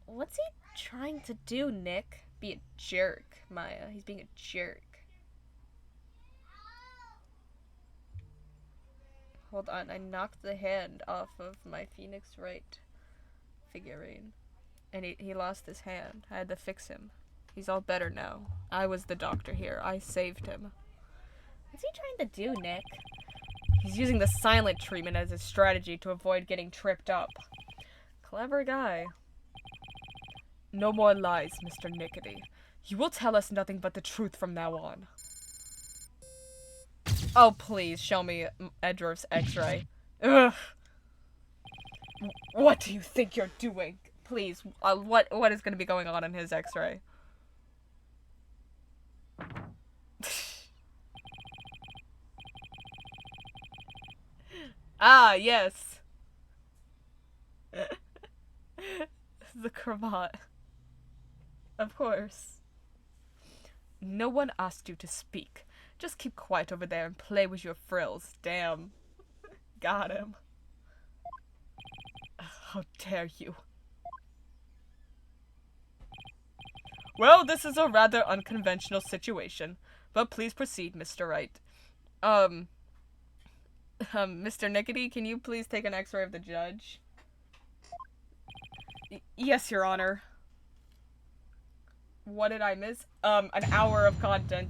Speaker 2: What's he trying to do, Nick?
Speaker 1: Be a jerk, Maya. He's being a jerk. Hold on, I knocked the hand off of my Phoenix Wright figurine. And he lost his hand. I had to fix him. He's all better now. I was the doctor here. I saved him.
Speaker 2: What's he trying to do, Nick?
Speaker 1: He's using the silent treatment as a strategy to avoid getting tripped up. Clever guy. No more lies, Mr. Nickety. You will tell us nothing but the truth from now on. Oh, please, show me Edrov's x-ray. Ugh. What do you think you're doing? Please, what is going to be going on in his x-ray? Ah, yes. The cravat. Of course. No one asked you to speak. Just keep quiet over there and play with your frills. Damn. Got him. How dare you? Well, this is a rather unconventional situation, but please proceed, Mr. Wright. Mr. Nickety, can you please take an x-ray of the judge? Yes, Your Honor. What did I miss? An hour of content.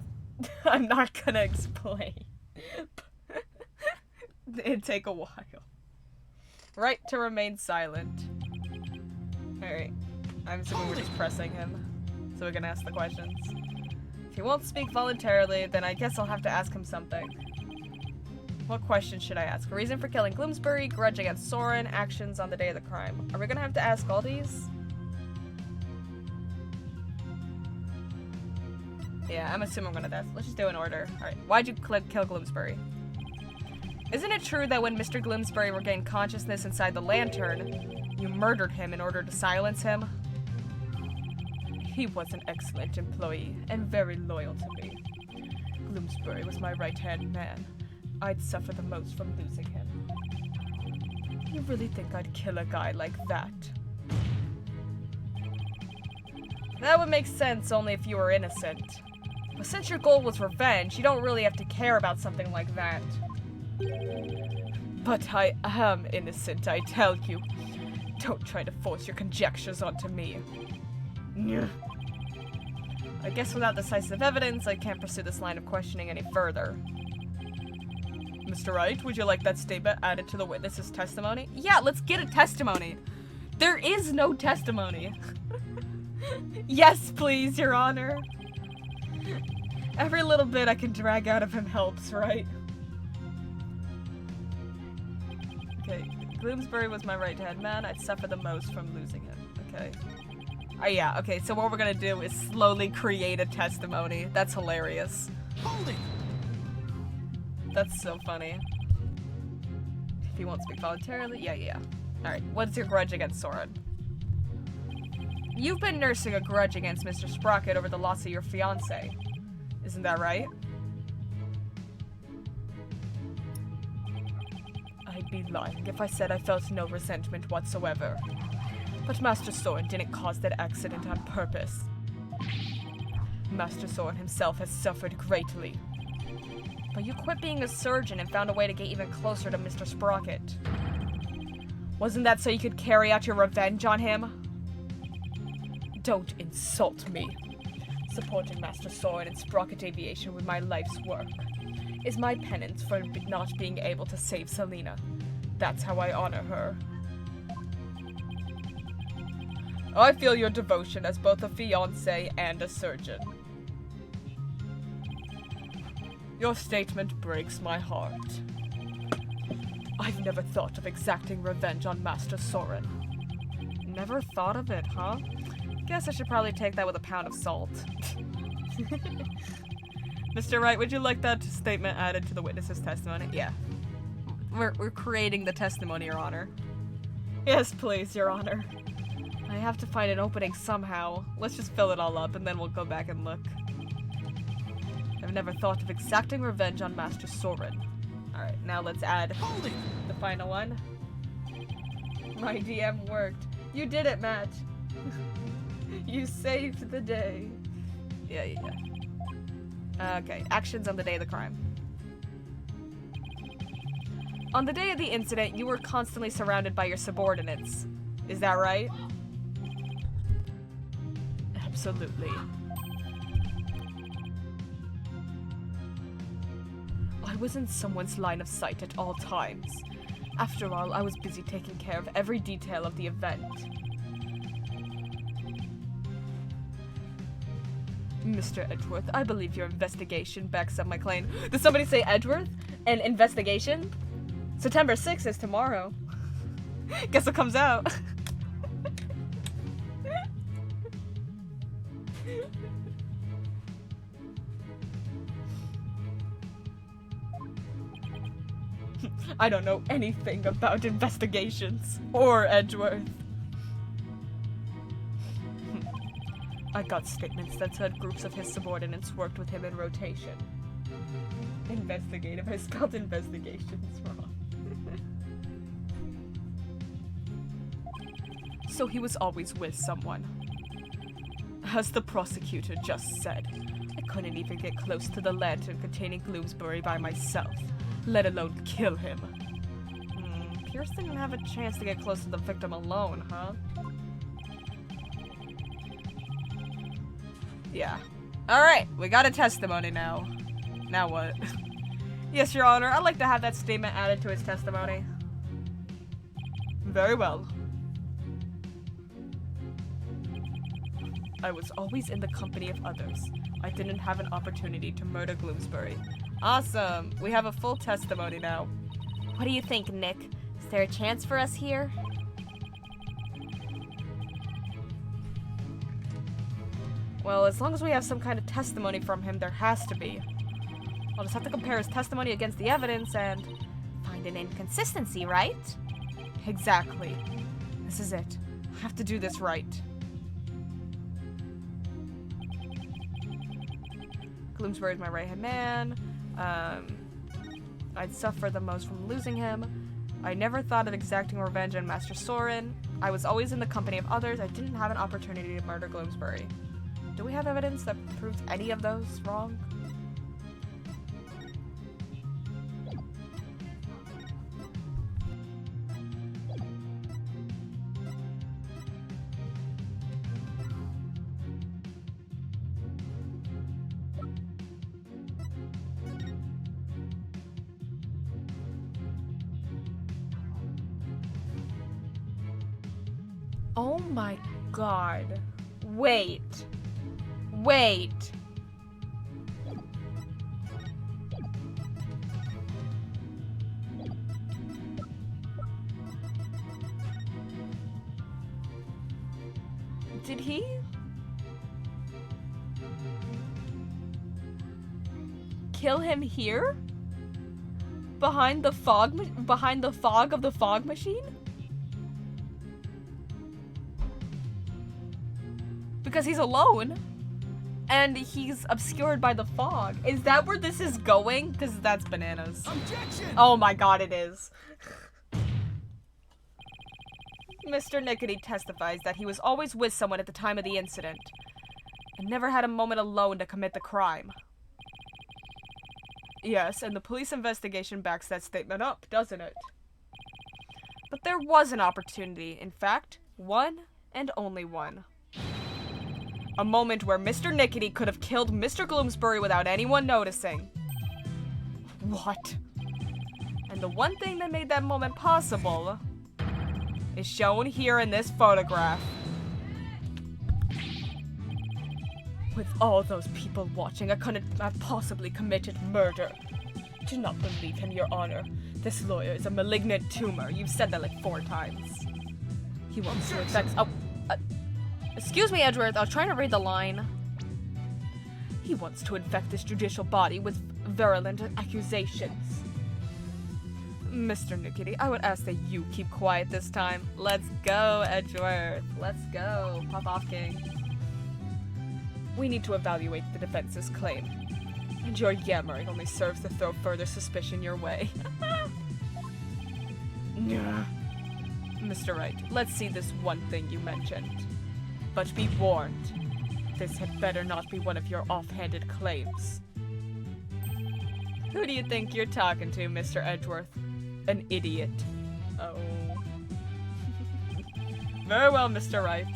Speaker 1: I'm not gonna explain. It'd take a while. Right to remain silent. Alright. I'm assuming we're just pressing him, so we can ask the questions. If he won't speak voluntarily, then I guess I'll have to ask him something. What question should I ask? Reason for killing Gloomsbury, grudge against Soren, actions on the day of the crime. Are we gonna have to ask all these? Yeah, I'm assuming I'm gonna ask. Let's just do it in order. Alright, why'd you kill Gloomsbury? Isn't it true that when Mr. Gloomsbury regained consciousness inside the lantern, you murdered him in order to silence him? He was an excellent employee, and very loyal to me. Gloomsbury was my right-hand man. I'd suffer the most from losing him. You really think I'd kill a guy like that? That would make sense only if you were innocent. But since your goal was revenge, you don't really have to care about something like that. But I am innocent, I tell you. Don't try to force your conjectures onto me. I guess without decisive evidence, I can't pursue this line of questioning any further. Mr. Wright, would you like that statement added to the witness's testimony? Yeah, let's get a testimony. There is no testimony. Yes, please, Your Honor. Every little bit I can drag out of him helps, right? Okay, Gloomsbury was my right-hand man. I'd suffer the most from losing him. Okay. Yeah, okay, so what we're gonna do is slowly create a testimony. That's hilarious.
Speaker 3: Hold it!
Speaker 1: That's so funny. If he won't speak voluntarily, yeah. Alright, what's your grudge against Soren? You've been nursing a grudge against Mr. Sprocket over the loss of your fiancé. Isn't that right? I'd be lying if I said I felt no resentment whatsoever. But Master Soren didn't cause that accident on purpose. Master Soren himself has suffered greatly. But you quit being a surgeon and found a way to get even closer to Mr. Sprocket. Wasn't that so you could carry out your revenge on him? Don't insult me. Supporting Master Soren and Sprocket Aviation with my life's work is my penance for not being able to save Selena. That's how I honor her. I feel your devotion as both a fiancé and a surgeon. Your statement breaks my heart. I've never thought of exacting revenge on Master Soren. Never thought of it, huh? Guess I should probably take that with a pound of salt. Mr. Wright, would you like that statement added to the witness's testimony? Yeah. We're creating the testimony, Your Honor. Yes, please, Your Honor. I have to find an opening somehow. Let's just fill it all up and then we'll go back and look. I've never thought of exacting revenge on Master Soren. Alright, now let's add the final one. My DM worked. You did it, Matt. You saved the day. Yeah. Okay, actions on the day of the crime. On the day of the incident, you were constantly surrounded by your subordinates. Is that right? Absolutely. I was in someone's line of sight at all times. After all, I was busy taking care of every detail of the event. Mr. Edgeworth, I believe your investigation backs up my claim. Did somebody say Edgeworth? An investigation? September 6th is tomorrow. Guess what comes out? I don't know anything about investigations or Edgeworth. I got statements that said groups of his subordinates worked with him in rotation. Investigative. I spelled investigations wrong. So he was always with someone. As the prosecutor just said, I couldn't even get close to the lantern containing Bloomsbury by myself, let alone kill him. Pierce didn't have a chance to get close to the victim alone, huh? Yeah. Alright, we got a testimony now. Now what? Yes, Your Honor, I'd like to have that statement added to his testimony. Very well. I was always in the company of others. I didn't have an opportunity to murder Bloomsbury. Awesome! We have a full testimony now.
Speaker 2: What do you think, Nick? Is there a chance for us here?
Speaker 1: Well, as long as we have some kind of testimony from him, there has to be. I'll just have to compare his testimony against the evidence and
Speaker 2: find an inconsistency, right?
Speaker 1: Exactly. This is it. I have to do this right. Bloomsbury's my right-hand man. I'd suffer the most from losing him. I never thought of exacting revenge on Master Soren. I was always in the company of others. I didn't have an opportunity to murder Bloomsbury. Do we have evidence that proves any of those wrong? Oh my god. Wait. Did he? Kill him here? Behind the fog of the fog machine? Because he's alone. And he's obscured by the fog. Is that where this is going? Because that's bananas.
Speaker 3: Objection!
Speaker 1: Oh my god, it is. Mr. Nickety testifies that he was always with someone at the time of the incident, and never had a moment alone to commit the crime. Yes, and the police investigation backs that statement up, doesn't it? But there was an opportunity, in fact, one and only one. A moment where Mr. Nickety could have killed Mr. Bloomsbury without anyone noticing. What? And the one thing that made that moment possible is shown here in this photograph. With all those people watching, I couldn't have possibly committed murder. Do not believe him, Your Honor. This lawyer is a malignant tumor. You've said that like 4 times. He wants to infect...
Speaker 2: Excuse me, Edgeworth. I was trying to read the line.
Speaker 1: He wants to infect this judicial body with virulent accusations. Mr. Nickety, I would ask that you keep quiet this time. Let's go, Edgeworth. Let's go. Pop off, King. We need to evaluate the defense's claim. And your yammering only serves to throw further suspicion your way. Mr. Wright, let's see this one thing you mentioned. But be warned, this had better not be one of your offhanded claims. Who do you think you're talking to, Mr. Edgeworth? An idiot. Oh. Very well, Mr. Wright.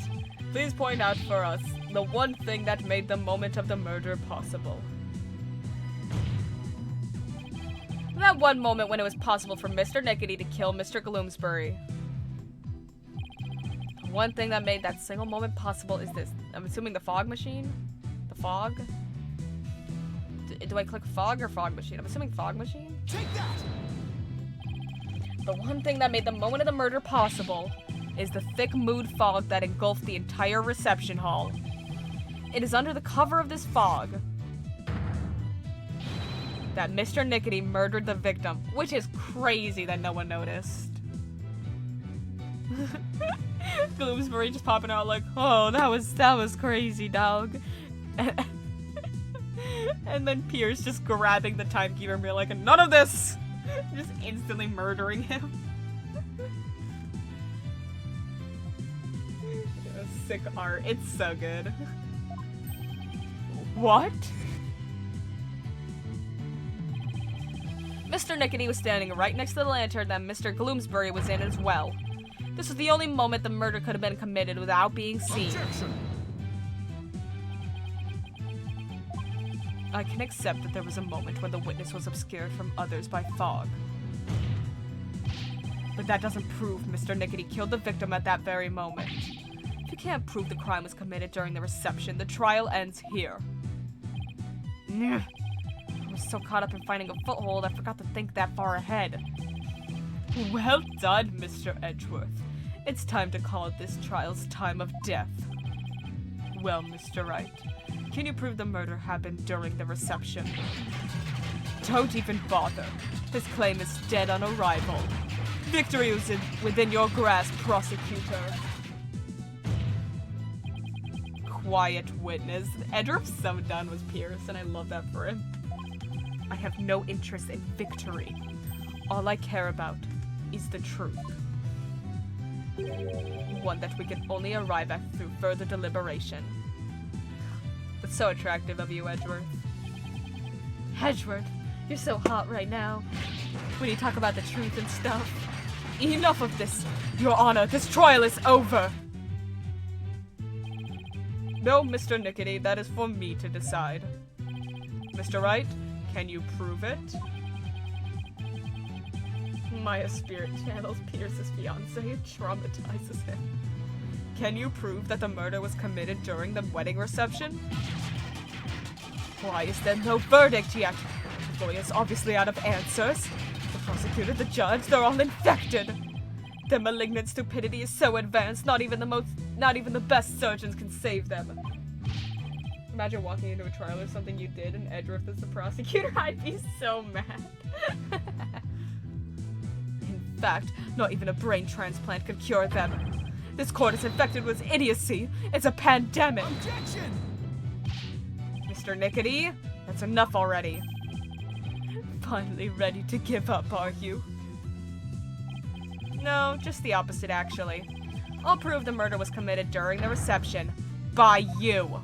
Speaker 1: Please point out for us the one thing that made the moment of the murder possible. That one moment when it was possible for Mr. Nickety to kill Mr. Gloomsbury. The one thing that made that single moment possible is this. I'm assuming the fog machine? The fog? Do I click fog or fog machine? I'm assuming fog machine?
Speaker 3: Take that!
Speaker 1: The one thing that made the moment of the murder possible is the thick mood fog that engulfed the entire reception hall. It is under the cover of this fog that Mr. Nickety murdered the victim, which is crazy that no one noticed. Gloomsbury just popping out like, oh, that was crazy, dog. And then Pierce just grabbing the timekeeper and being like, none of this! Just instantly murdering him. Sick art. It's so good. What? Mr. Nickety was standing right next to the lantern that Mr. Gloomsbury was in as well. This was the only moment the murder could have been committed without being seen.
Speaker 3: Objection!
Speaker 1: I can accept that there was a moment when the witness was obscured from others by fog. But that doesn't prove Mr. Nickety killed the victim at that very moment. If you can't prove the crime was committed during the reception, the trial ends here. I was so caught up in finding a foothold, I forgot to think that far ahead. Well done, Mr. Edgeworth. It's time to call this trial's time of death. Well, Mr. Wright, can you prove the murder happened during the reception? Don't even bother. This claim is dead on arrival. Victory is within your grasp, prosecutor. Quiet witness. Edgeworth's so done with Pierce, and I love that for him. I have no interest in victory. All I care about is the truth. One that we can only arrive at through further deliberation. It's so attractive of you, Edgeworth. Edgeworth, you're so hot right now. When you talk about the truth and stuff. Enough of this, Your Honor. This trial is over. No, Mr. Nickety, that is for me to decide. Mr. Wright, can you prove it? Maya spirit channels Pierce's fiance and traumatizes him. Can you prove that the murder was committed during the wedding reception? Why is there no verdict yet? The lawyer's obviously out of answers. The prosecutor, the judge, they're all infected. Their malignant stupidity is so advanced, not even the best surgeons can save them. Imagine walking into a trial or something you did and Edgeworth is the prosecutor. I'd be so mad. In fact, not even a brain transplant could cure them. This court is infected with idiocy. It's a pandemic.
Speaker 3: Objection!
Speaker 1: Mr. Nickety, that's enough already. Finally ready to give up, are you? No, just the opposite, actually. I'll prove the murder was committed during the reception. By you.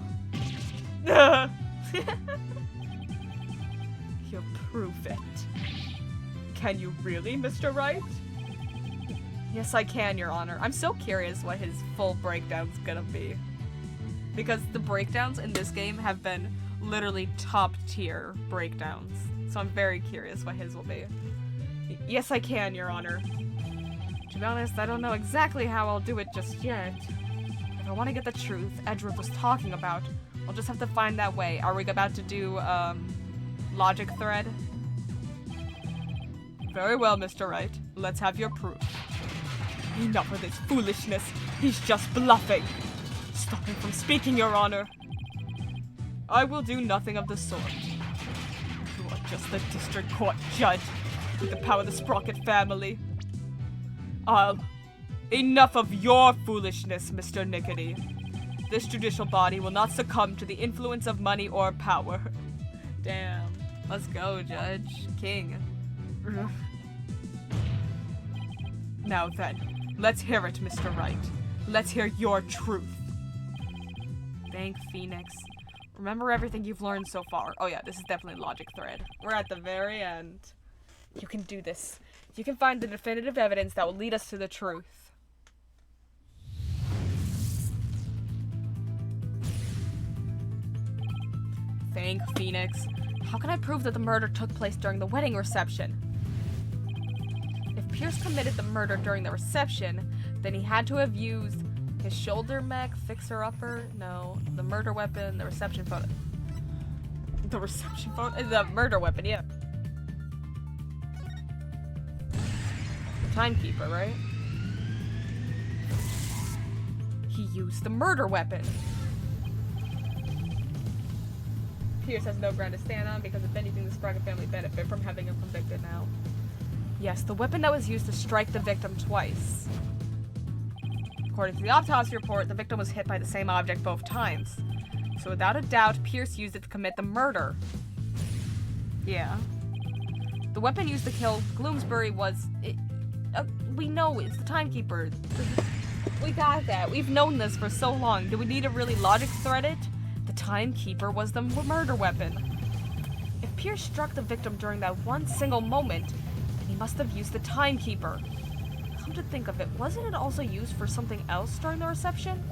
Speaker 1: You'll prove it. Can you really, Mr. Wright? Yes, I can, Your Honor. I'm so curious what his full breakdown's gonna be. Because the breakdowns in this game have been literally top tier breakdowns. So I'm very curious what his will be. Yes, I can, Your Honor. To be honest, I don't know exactly how I'll do it just yet. If I want to get the truth Edgeworth was talking about, We'll just have to find that way. Are we about to do, logic thread? Very well, Mr. Wright. Let's have your proof. Enough of this foolishness. He's just bluffing. Stop him from speaking, Your Honor. I will do nothing of the sort. You are just the district court judge with the power of the Sprocket family. Enough of your foolishness, Mr. Nickety. This judicial body will not succumb to the influence of money or power. Damn. Let's go, Judge. King. Now then, let's hear it, Mr. Wright. Let's hear your truth. Thank Phoenix. Remember everything you've learned so far. Oh yeah, this is definitely logic thread. We're at the very end. You can do this. You can find the definitive evidence that will lead us to the truth. Thank Phoenix. How can I prove that the murder took place during the wedding reception? If Pierce committed the murder during the reception, then he had to have used his shoulder mech, fixer-upper, no, the murder weapon, the reception phone. The reception phone? The murder weapon, yeah. The timekeeper, right? He used the murder weapon. Pierce has no ground to stand on because if anything, the Sprocket family benefit from having him convicted now. Yes, the weapon that was used to strike the victim twice. According to the autopsy report, the victim was hit by the same object both times. So without a doubt, Pierce used it to commit the murder. Yeah. The weapon used to kill Gloomsbury was... we know, it's the timekeeper. We got that. We've known this for so long. Do we need to really logic thread it? The timekeeper was the murder weapon. If Pierce struck the victim during that one single moment, then he must have used the timekeeper. Come to think of it, wasn't it also used for something else during the reception?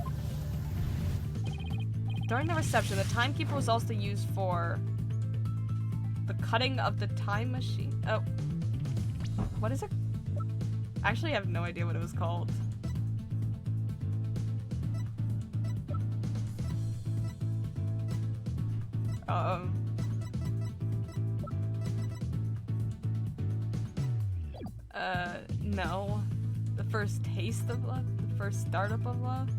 Speaker 1: During the reception, the timekeeper was also used for the cutting of the time machine. Oh. What is it? Actually, I have no idea what it was called. No. The first taste of love? The first startup of love?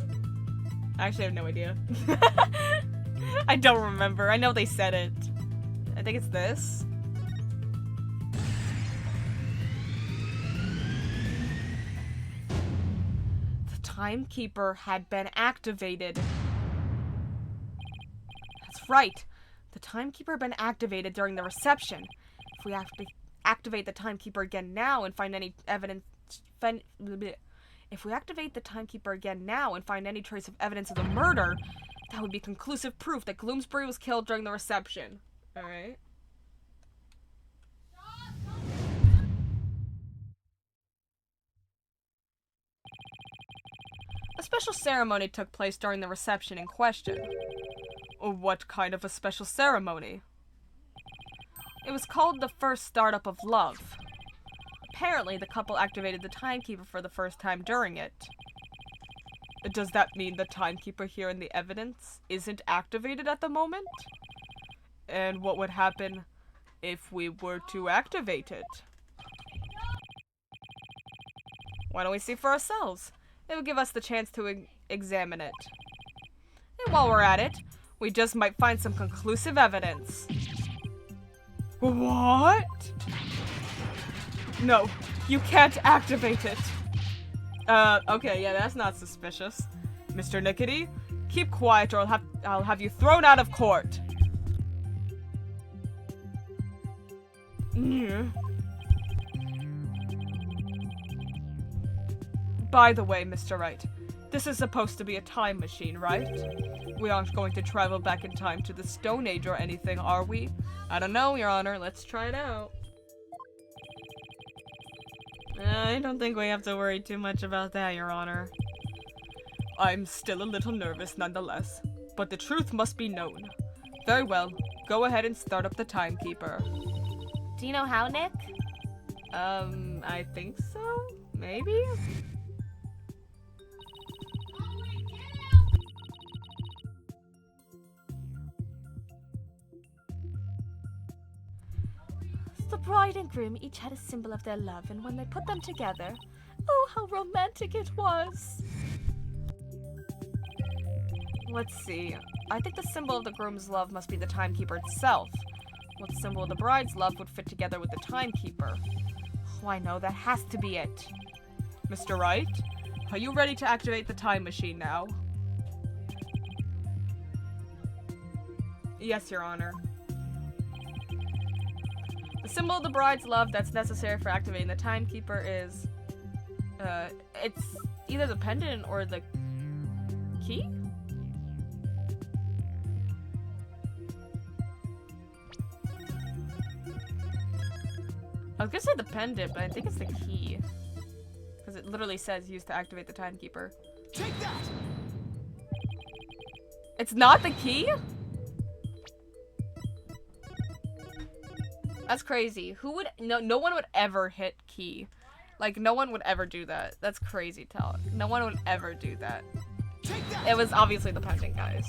Speaker 1: I actually have no idea. I don't remember. I know they said it. I think it's this. The timekeeper had been activated. That's right. The timekeeper had been activated during the reception. If we have to activate the timekeeper again now and find any evidence... If we activate the timekeeper again now and find any trace of evidence of the murder, that would be conclusive proof that Gloomsbury was killed during the reception. Alright. A special ceremony took place during the reception in question. What kind of a special ceremony? It was called the first startup of love. Apparently, the couple activated the timekeeper for the first time during it. Does that mean the timekeeper here in the evidence isn't activated at the moment? And what would happen if we were to activate it? Why don't we see for ourselves? It would give us the chance to examine it. And while we're at it, we just might find some conclusive evidence. What? No, you can't activate it. Okay, yeah, that's not suspicious. Mr. Nickety, keep quiet or I'll have you thrown out of court. By the way, Mr. Wright, this is supposed to be a time machine, right? We aren't going to travel back in time to the Stone Age or anything, are we? I don't know, Your Honor. Let's try it out. I don't think we have to worry too much about that, Your Honor. I'm still a little nervous nonetheless, but the truth must be known. Very well, go ahead and start up the timekeeper.
Speaker 2: Do you know how, Nick?
Speaker 1: I think so? Maybe?
Speaker 2: bride and groom each had a symbol of their love, and when they put them together, oh, how romantic it was!
Speaker 1: Let's see. I think the symbol of the groom's love must be the timekeeper itself. What symbol of the bride's love would fit together with the timekeeper? Oh, I know, that has to be it. Mr. Wright, are you ready to activate the time machine now? Yes, Your Honor. The symbol of the bride's love that's necessary for activating the timekeeper is... it's either the pendant or the key? I was gonna say the pendant, but I think it's the key. Because it literally says used to activate the timekeeper.
Speaker 3: Take that!
Speaker 1: It's not the key? That's crazy. Who would... No one would ever hit key. Like, no one would ever do that. That's crazy talk. No one would ever do that.
Speaker 3: Take that!
Speaker 1: It was obviously the pendant, guys.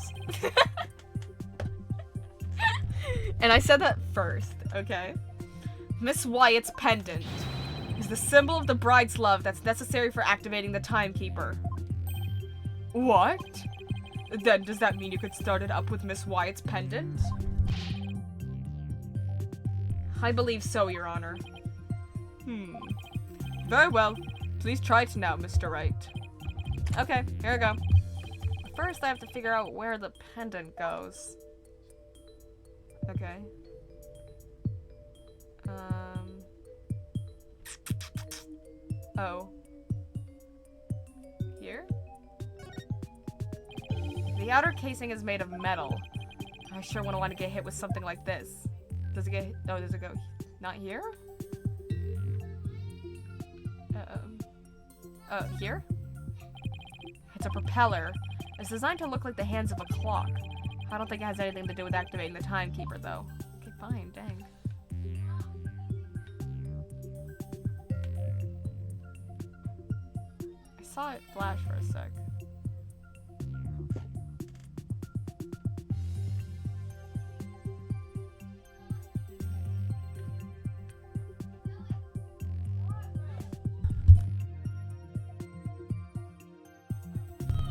Speaker 1: And I said that first, okay? Miss Wyatt's pendant is the symbol of the bride's love that's necessary for activating the timekeeper. What? Then does that mean you could start it up with Miss Wyatt's pendant? I believe so, Your Honor. Very well. Please try it now, Mr. Wright. Okay, here we go. First, I have to figure out where the pendant goes. Okay. Oh. Here? The outer casing is made of metal. I sure wouldn't want to get hit with something like this. Does it get... Oh, does it go... Not here? Here? It's a propeller. It's designed to look like the hands of a clock. I don't think it has anything to do with activating the timekeeper, though. Okay, fine, dang. I saw it flash for a sec.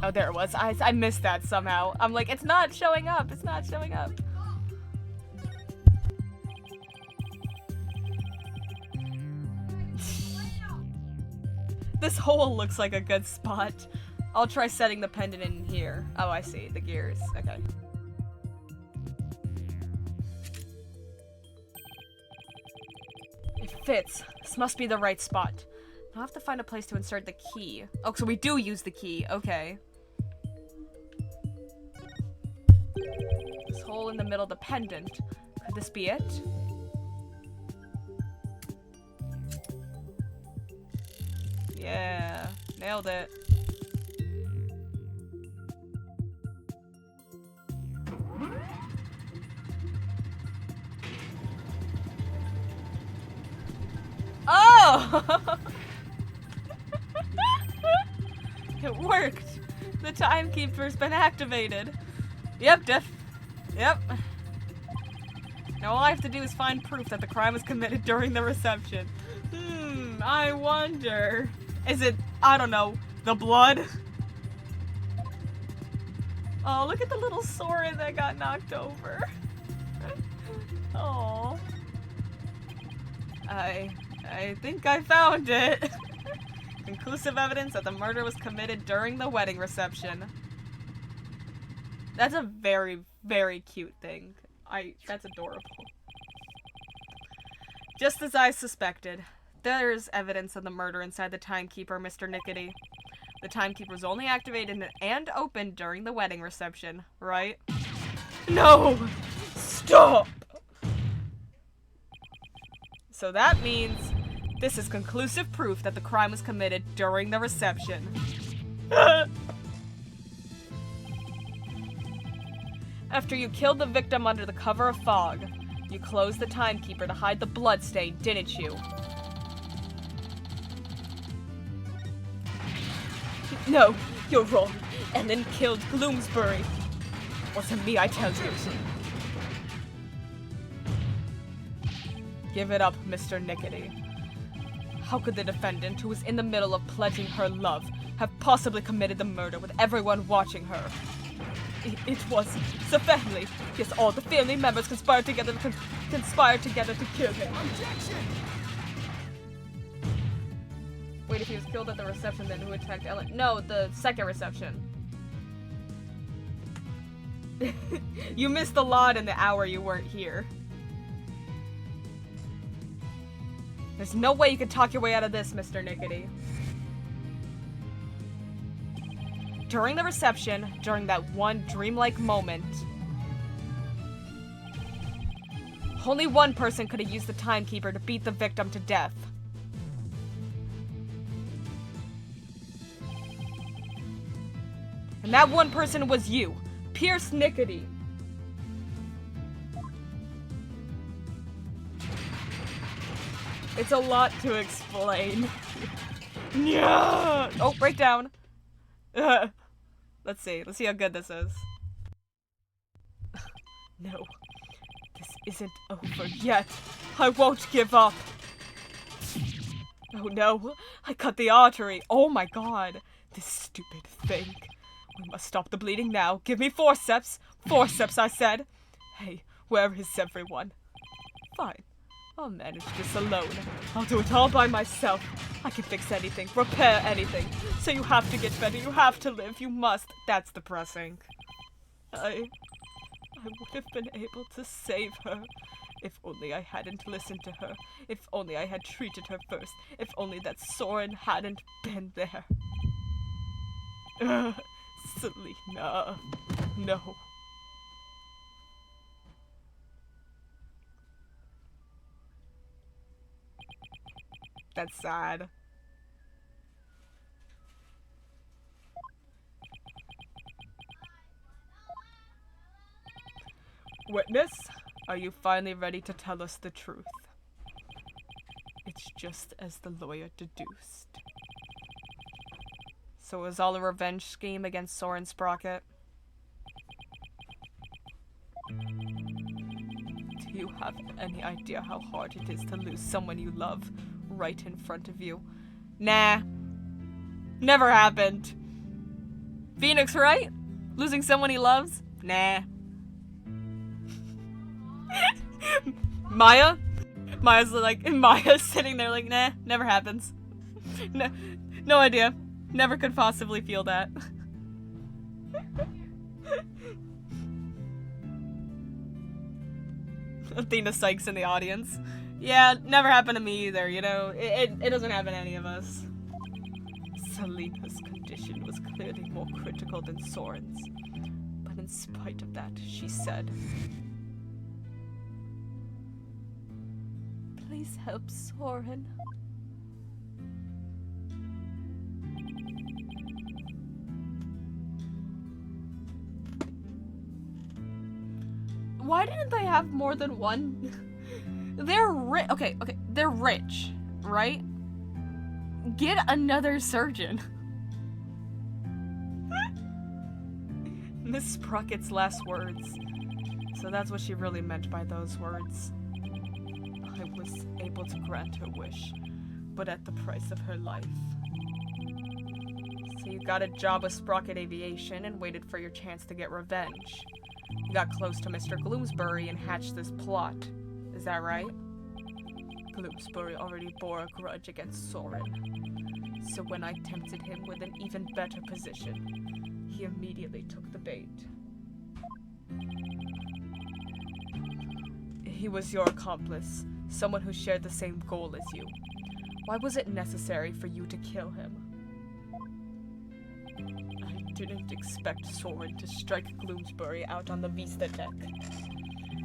Speaker 1: Oh, there it was. I missed that somehow. I'm like, it's not showing up. It's not showing up. This hole looks like a good spot. I'll try setting the pendant in here. Oh, I see. The gears. Okay. It fits. This must be the right spot. I'll have to find a place to insert the key. Oh, so we do use the key. Okay. This hole in the middle of the pendant. Could this be it? Yeah. Nailed it. Oh! It worked. The timekeeper's been activated. Yep. Now all I have to do is find proof that the crime was committed during the reception. I wonder. Is it, I don't know, the blood? Oh, look at the little sword that got knocked over. Oh. I think I found it. Conclusive evidence that the murder was committed during the wedding reception. That's a very, very cute thing. That's adorable. Just as I suspected, there's evidence of the murder inside the timekeeper, Mr. Nickety. The timekeeper was only activated and opened during the wedding reception, right? No! Stop! So that means this is conclusive proof that the crime was committed during the reception. After you killed the victim under the cover of fog, you closed the timekeeper to hide the bloodstain, didn't you? No, you're wrong. And then killed Gloomsbury. Wasn't me, I tell you. Give it up, Mr. Nickety. How could the defendant, who was in the middle of pledging her love, have possibly committed the murder with everyone watching her? It was the family. Yes, all the family members conspired together to kill him.
Speaker 3: Objection!
Speaker 1: Wait, if he was killed at the reception, then who attacked Ellen? No, the second reception. You missed a lot in the hour you weren't here. There's no way you can talk your way out of this, Mr. Nickety. During the reception, during that one dreamlike moment, only one person could have used the timekeeper to beat the victim to death. And that one person was you, Pierce Nickety. It's a lot to explain. Yeah. Oh, breakdown. Let's see how good this is. No, this isn't over yet. I won't give up. Oh no, I cut the artery. Oh my god, this stupid thing. We must stop the bleeding now. Give me forceps. Forceps, I said. Hey, where is everyone? Fine. I'll manage this alone. I'll do it all by myself. I can fix anything, repair anything. So you have to get better, you have to live, you must. That's depressing. I would have been able to save her. If only I hadn't listened to her. If only I had treated her first. If only that Soren hadn't been there. Selena. No. That's sad. Witness, are you finally ready to tell us the truth? It's just as the lawyer deduced. So it was all a revenge scheme against Soren Sprocket? Do you have any idea how hard it is to lose someone you love right in front of you? Nah. Never happened. Phoenix, right? Losing someone he loves? Nah. Maya? Maya's sitting there like, nah, never happens. No idea. Never could possibly feel that. Athena Sykes in the audience. Yeah, never happened to me either, you know? It doesn't happen to any of us. Selena's condition was clearly more critical than Soren's. But in spite of that, she said, "Please help Soren." Why didn't they have more than one? They're rich. Okay, they're rich, right? Get another surgeon. Miss Sprocket's last words. So that's what she really meant by those words. I was able to grant her wish, but at the price of her life. So you got a job with Sprocket Aviation and waited for your chance to get revenge. You got close to Mr. Gloomsbury and hatched this plot. Is that right? Gloomsbury already bore a grudge against Soren. So when I tempted him with an even better position, he immediately took the bait. He was your accomplice, someone who shared the same goal as you. Why was it necessary for you to kill him? I didn't expect Soren to strike Gloomsbury out on the Vista deck.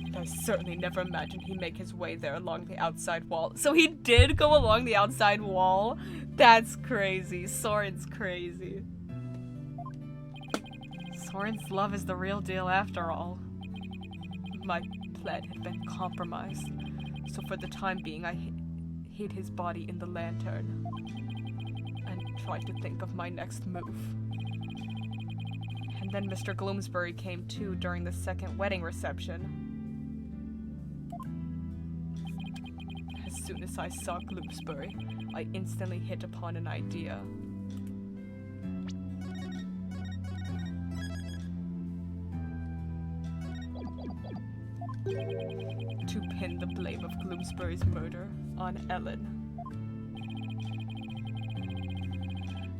Speaker 1: And I certainly never imagined he'd make his way there along the outside wall. So he did go along the outside wall? That's crazy. Soren's crazy. Soren's love is the real deal after all. My plan had been compromised, so for the time being I hid his body in the lantern and tried to think of my next move. And then Mr. Gloomsbury came too during the second wedding reception. soon as I saw Gloomsbury, I instantly hit upon an idea. To pin the blame of Gloomsbury's murder on Ellen.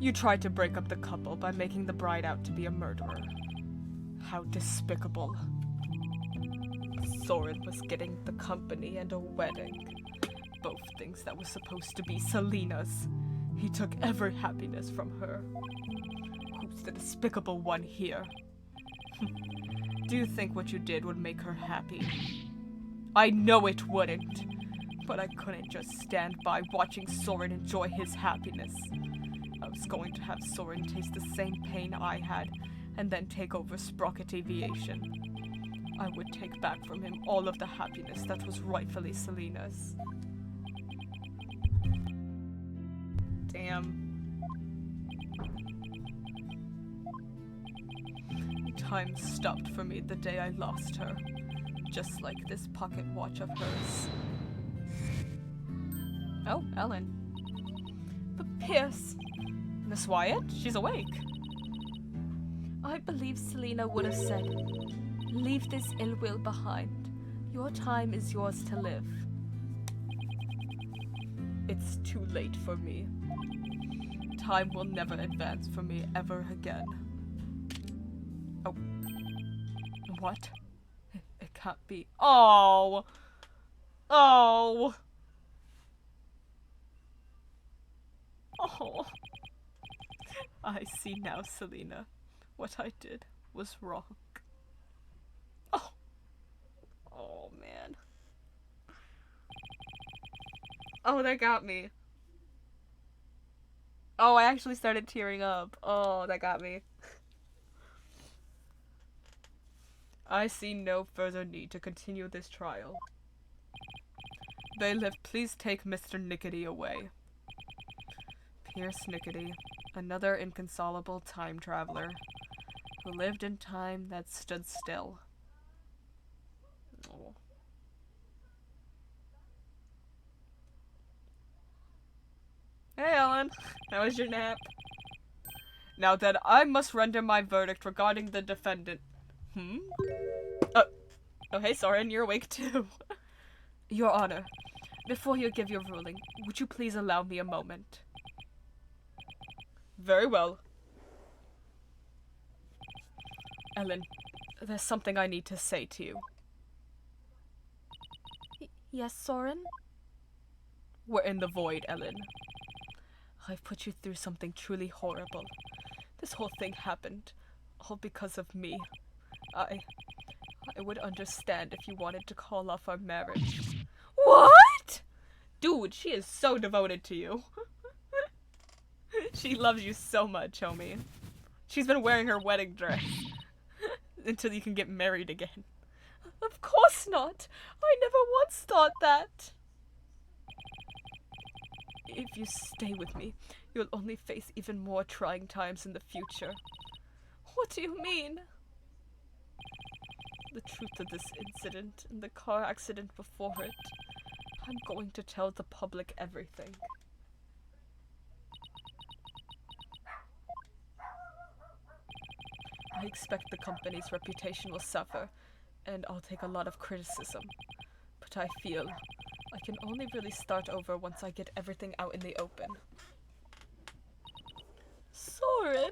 Speaker 1: You tried to break up the couple by making the bride out to be a murderer. How despicable. Soren was getting the company and a wedding. Both things that were supposed to be Selena's. He took every happiness from her. Who's the despicable one here? Do you think what you did would make her happy? I know it wouldn't. But I couldn't just stand by watching Soren enjoy his happiness. I was going to have Soren taste the same pain I had, and then take over Sprocket Aviation. I would take back from him all of the happiness that was rightfully Selena's. Damn. Time stopped for me the day I lost her, just like this pocket watch of hers. Oh, Ellen. But Pierce... Miss Wyatt? She's awake.
Speaker 2: I believe Selena would have said, "Leave this ill will behind. Your time is yours to live."
Speaker 1: It's too late for me. Time will never advance for me ever again. Oh. What? It can't be. Oh! Oh! Oh. I see now, Selena. What I did was wrong. Oh. Oh, man. Oh, that got me. Oh, I actually started tearing up. Oh, that got me. I see no further need to continue this trial. Bailiff, please take Mr. Nickety away. Pierce Nickety, another inconsolable time traveler who lived in time that stood still. Oh. Hey, Ellen. How was your nap? Now then, I must render my verdict regarding the defendant. Oh, hey, Soren, you're awake too. Your Honor, before you give your ruling, would you please allow me a moment? Very well. Ellen, there's something I need to say to you.
Speaker 2: Yes, Soren?
Speaker 1: We're in the void, Ellen. I've put you through something truly horrible. This whole thing happened, all because of me. I would understand if you wanted to call off our marriage. What? Dude, she is so devoted to you. She loves you so much, homie. She's been wearing her wedding dress until you can get married again. Of course not. I never once thought that. If you stay with me, you'll only face even more trying times in the future. What do you mean? The truth of this incident and the car accident before it. I'm going to tell the public everything. I expect the company's reputation will suffer, and I'll take a lot of criticism. But I feel I can only really start over once I get everything out in the open. Soren!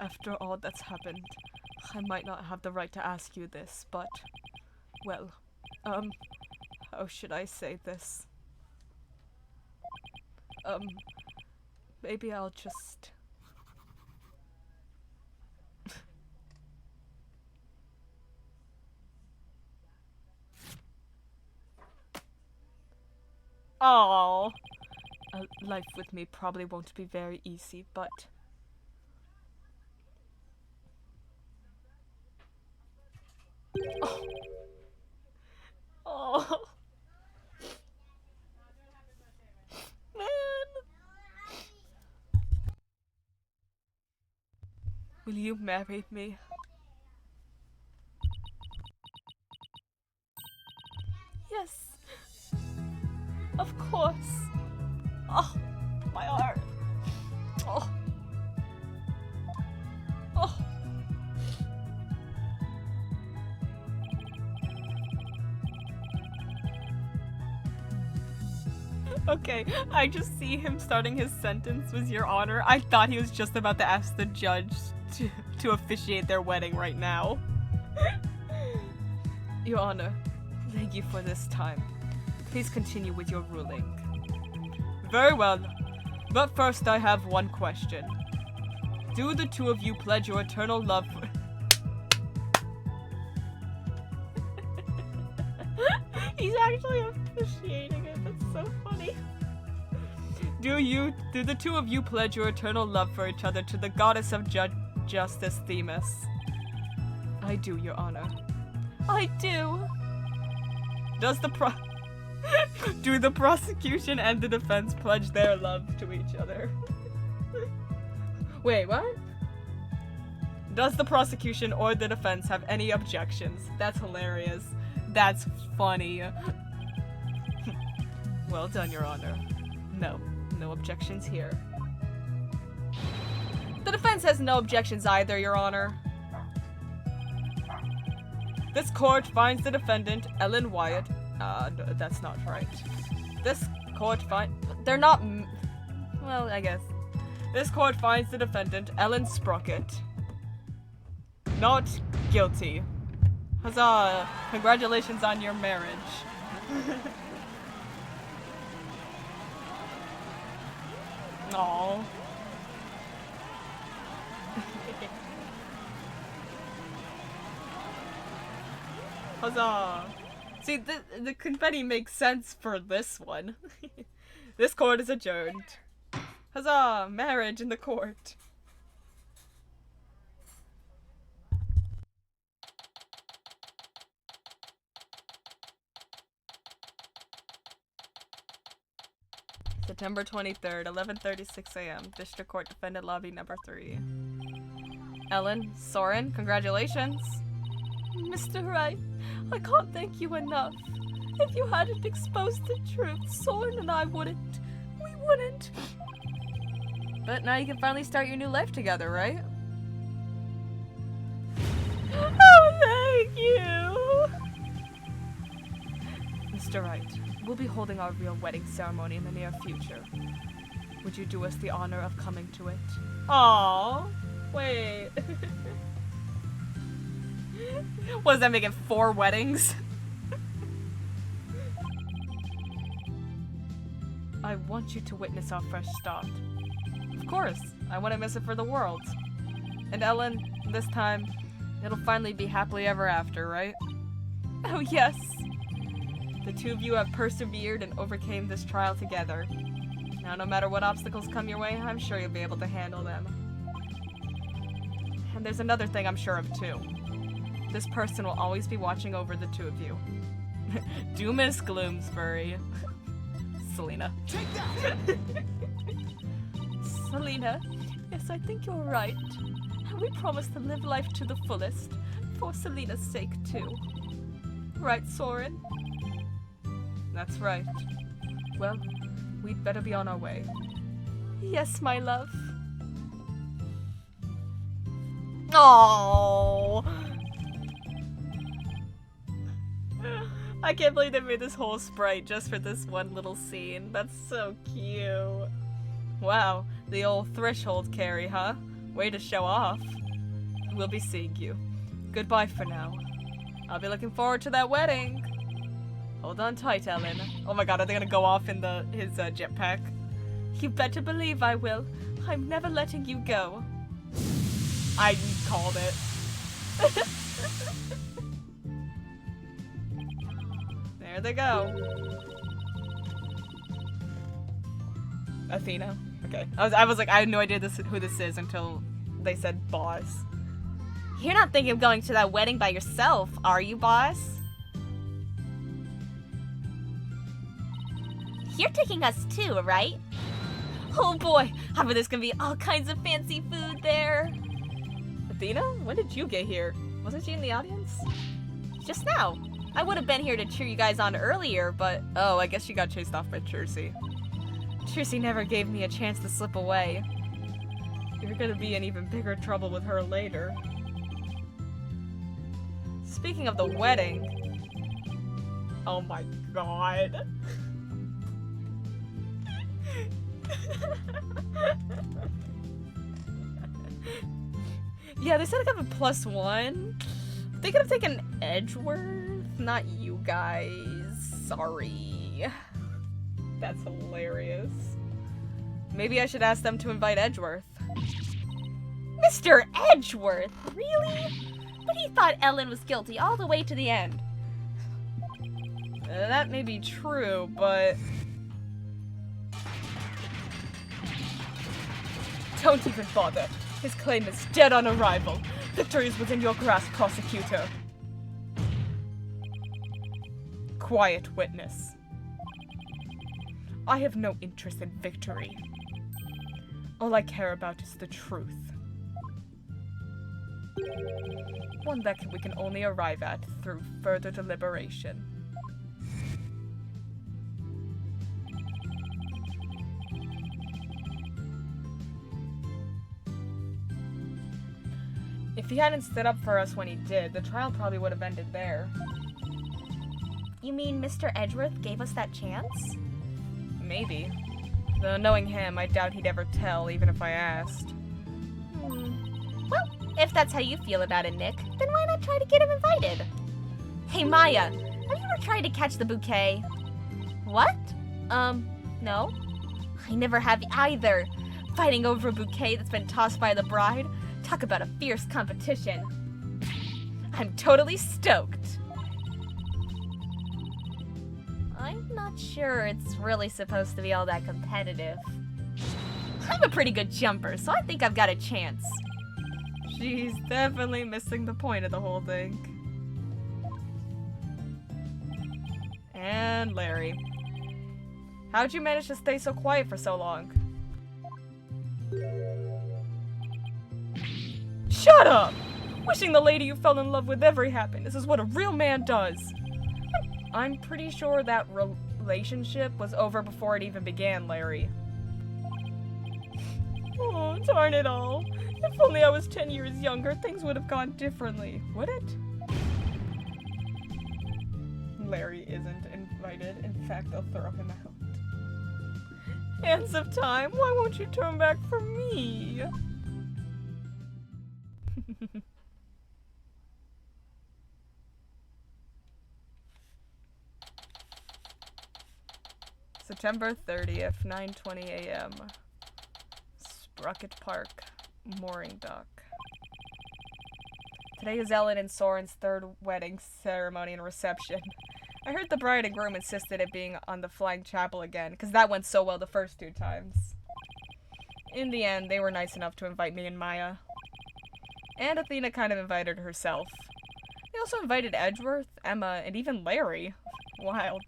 Speaker 1: After all that's happened, I might not have the right to ask you this, but, well, how should I say this? Maybe I'll just... Aww. Life with me probably won't be very easy, but... Oh. Oh. Man. Will you marry me?
Speaker 2: Yes,
Speaker 1: Okay, I just see him starting his sentence with Your Honor. I thought he was just about to ask the judge to officiate their wedding right now. Your Honor, thank you for this time. Please continue with your ruling. Very well, but first I have one question. Do the two of you pledge your eternal love for... He's actually officiating it. That's so funny. Do the two of you pledge your eternal love for each other to the goddess of justice, Themis? I do, Your Honor. I do. Do the prosecution and the defense pledge their love to each other? Wait, what? Does the prosecution or the defense have any objections? That's hilarious. That's funny. Well done, Your Honor. No objections here. The defense has no objections either, Your Honor. This court finds the defendant, Ellen Wyatt. No, that's not right. This court they're not. Well, I guess. This court finds the defendant, Ellen Sprocket, not guilty. Huzzah! Congratulations on your marriage. Aww. Huzzah! See, the confetti makes sense for this one. This court is adjourned. Huzzah! Marriage in the court. September 23rd, 11:36 a.m. District Court Defendant Lobby number 3. Ellen, Soren, congratulations.
Speaker 2: Mr. Wright, I can't thank you enough. If you hadn't exposed the truth, Soren and I wouldn't. We wouldn't.
Speaker 1: But now you can finally start your new life together, right?
Speaker 2: Oh, thank you!
Speaker 1: Mr. Wright, we'll be holding our real wedding ceremony in the near future. Would you do us the honor of coming to it? Aww. Wait. What does that make it? 4 weddings? I want you to witness our fresh start. Of course, I wouldn't miss it for the world. And Ellen, this time, it'll finally be happily ever after, right?
Speaker 2: Oh yes.
Speaker 1: The two of you have persevered and overcame this trial together. Now, no matter what obstacles come your way, I'm sure you'll be able to handle them. And there's another thing I'm sure of, too. This person will always be watching over the two of you. Do Miss Gloomsbury. Selena.
Speaker 3: Take that!
Speaker 2: Selena, yes, I think you're right. And we promise to live life to the fullest, for Selena's sake, too. Right, Soren?
Speaker 1: That's right. Well, we'd better be on our way.
Speaker 2: Yes, my love.
Speaker 1: Oh! I can't believe they made this whole sprite just for this one little scene. That's so cute. Wow, the old threshold carry, huh? Way to show off. We'll be seeing you. Goodbye for now. I'll be looking forward to that wedding. Hold on tight, Ellen. Oh my god, are they gonna go off in his jetpack?
Speaker 2: You better believe I will. I'm never letting you go.
Speaker 1: I called it. There they go. Athena. Okay. I was like, I had no idea who this is until they said boss.
Speaker 2: You're not thinking of going to that wedding by yourself, are you, boss? You're taking us too, right? Oh boy, I bet there's gonna be all kinds of fancy food there.
Speaker 1: Athena? When did you get here? Wasn't she in the audience?
Speaker 2: Just now. I would have been here to cheer you guys on earlier, but...
Speaker 1: Oh, I guess she got chased off by Trusy. Trusy never gave me a chance to slip away. You're gonna be in even bigger trouble with her later. Speaking of the wedding... Oh my god. Yeah, they said I got a +1. They could have taken Edgeworth, not you guys. Sorry. That's hilarious. Maybe I should ask them to invite Edgeworth.
Speaker 2: Mr. Edgeworth? Really? But he thought Ellen was guilty all the way to the end.
Speaker 1: That may be true, but... Don't even bother. His claim is dead on arrival. Victory is within your grasp, prosecutor. Quiet witness. I have no interest in victory. All I care about is the truth. One that we can only arrive at through further deliberation. If he hadn't stood up for us when he did, the trial probably would have ended there.
Speaker 2: You mean Mr. Edgeworth gave us that chance?
Speaker 1: Maybe. Though knowing him, I doubt he'd ever tell, even if I asked.
Speaker 2: Well, if that's how you feel about it, Nick, then why not try to get him invited? Hey, Maya, have you ever tried to catch the bouquet? What? No. I never have either. Fighting over a bouquet that's been tossed by the bride? Talk about a fierce competition. I'm totally stoked. I'm not sure it's really supposed to be all that competitive. I'm a pretty good jumper, so I think I've got a chance.
Speaker 1: She's definitely missing the point of the whole thing. And Larry. How'd you manage to stay so quiet for so long? Shut up! Wishing the lady you fell in love with every happiness is what a real man does. I'm pretty sure that relationship was over before it even began, Larry. Oh, darn it all. If only I was 10 years younger, things would have gone differently, would it? Larry isn't invited. In fact, they'll throw him out. Hands of time, why won't you turn back for me? September 30th, 9:20 a.m. Sprocket Park, mooring dock. Today is Ellen and Soren's third wedding ceremony and reception. I heard the bride and groom insisted it being on the Flying Chapel again, because that went so well the first 2 times. In the end, they were nice enough to invite me and Maya. And Athena kind of invited herself. They also invited Edgeworth, Emma, and even Larry. Wild.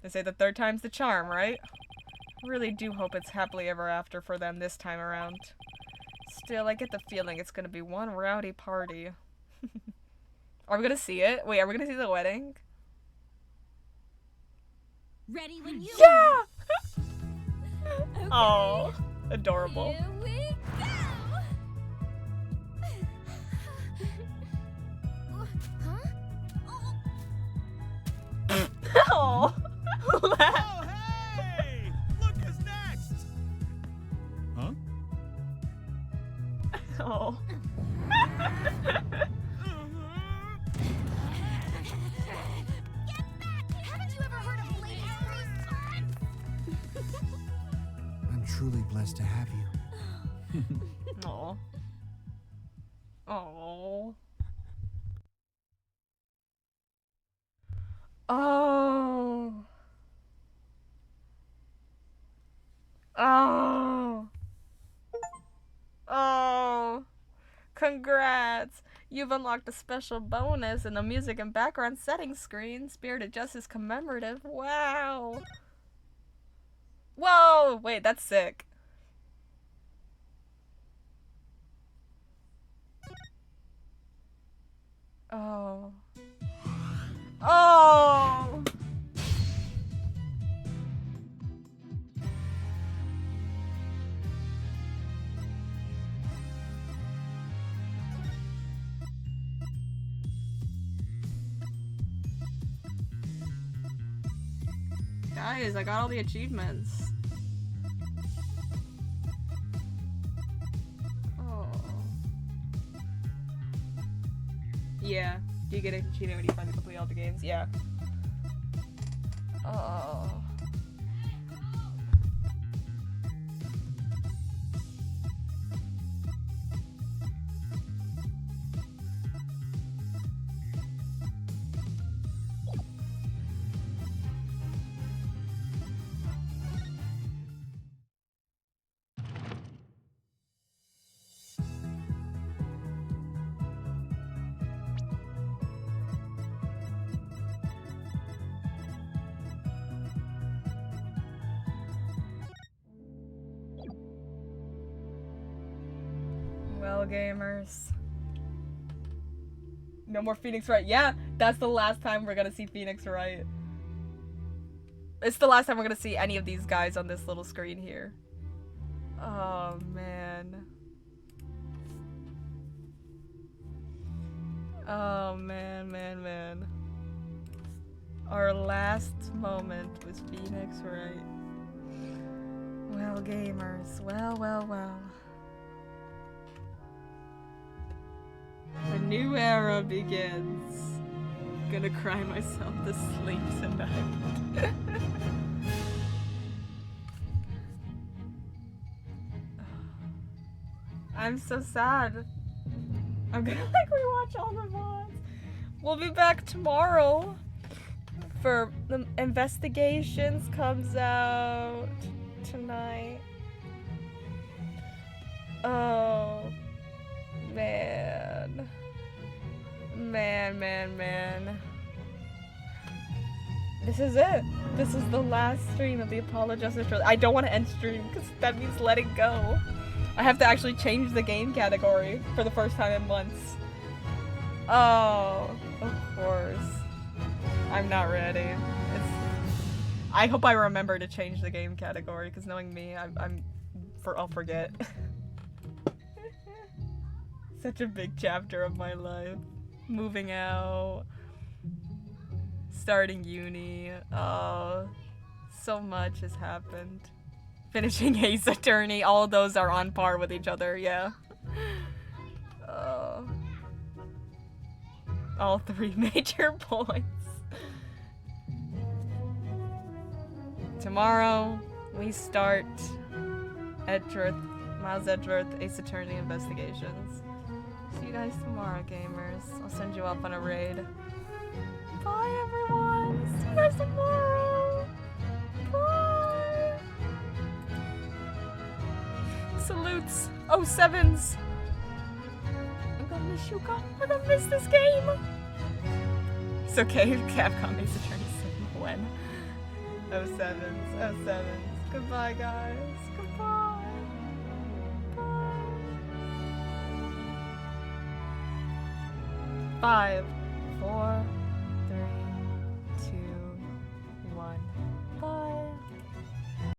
Speaker 1: They say the 3rd time's the charm, right? I really do hope it's happily ever after for them this time around. Still, I get the feeling it's gonna be one rowdy party. Are we gonna see it? Wait, are we gonna see the wedding?
Speaker 5: Ready when you
Speaker 1: Yeah!
Speaker 5: Okay.
Speaker 1: Oh, adorable.
Speaker 5: Here we go. Huh?
Speaker 1: Oh.
Speaker 3: Oh, hey! Look who's next! Huh?
Speaker 1: Oh.
Speaker 5: Get back! Haven't you ever heard of ladies' first?
Speaker 6: I'm truly blessed to have you.
Speaker 1: Oh. Oh. Oh. Oh. Oh. Congrats. You've unlocked a special bonus in the music and background settings screen. Spirited Justice commemorative. Wow. Whoa. Wait, that's sick. Oh. Oh. Guys, I got all the achievements. Yeah. Do you get an achievement when you finally complete all the games? Yeah. Oh. Well, gamers. No more Phoenix Wright. Yeah, that's the last time we're gonna see Phoenix Wright. It's the last time we're gonna see any of these guys on this little screen here. Oh, man. Oh, man. Our last moment was Phoenix Wright. Well, gamers. Well. A new era begins. Gonna cry myself to sleep tonight. I'm so sad. I'm gonna rewatch all the VODs. We'll be back tomorrow for the Investigations comes out tonight. Oh, man. Man. This is it. This is the last stream of the Apollo Justice Trilogy. I don't want to end stream because that means letting go. I have to actually change the game category for the first time in months. Oh, of course. I'm not ready. I hope I remember to change the game category because knowing me, I'll forget. Such a big chapter of my life. Moving out. Starting uni. Oh, so much has happened. Finishing Ace Attorney. All of those are on par with each other, yeah. All three major points. Tomorrow, we start Miles Edgeworth, Ace Attorney Investigations. See you guys tomorrow, gamers. I'll send you off on a raid. Bye, everyone. See you guys tomorrow. Bye. Salutes. Oh, sevens. I'm gonna miss you, God. I'm gonna miss this game. It's okay. Capcom Ace Attorney said when. Oh, sevens. Goodbye, guys. Goodbye. Bye. 5, 4,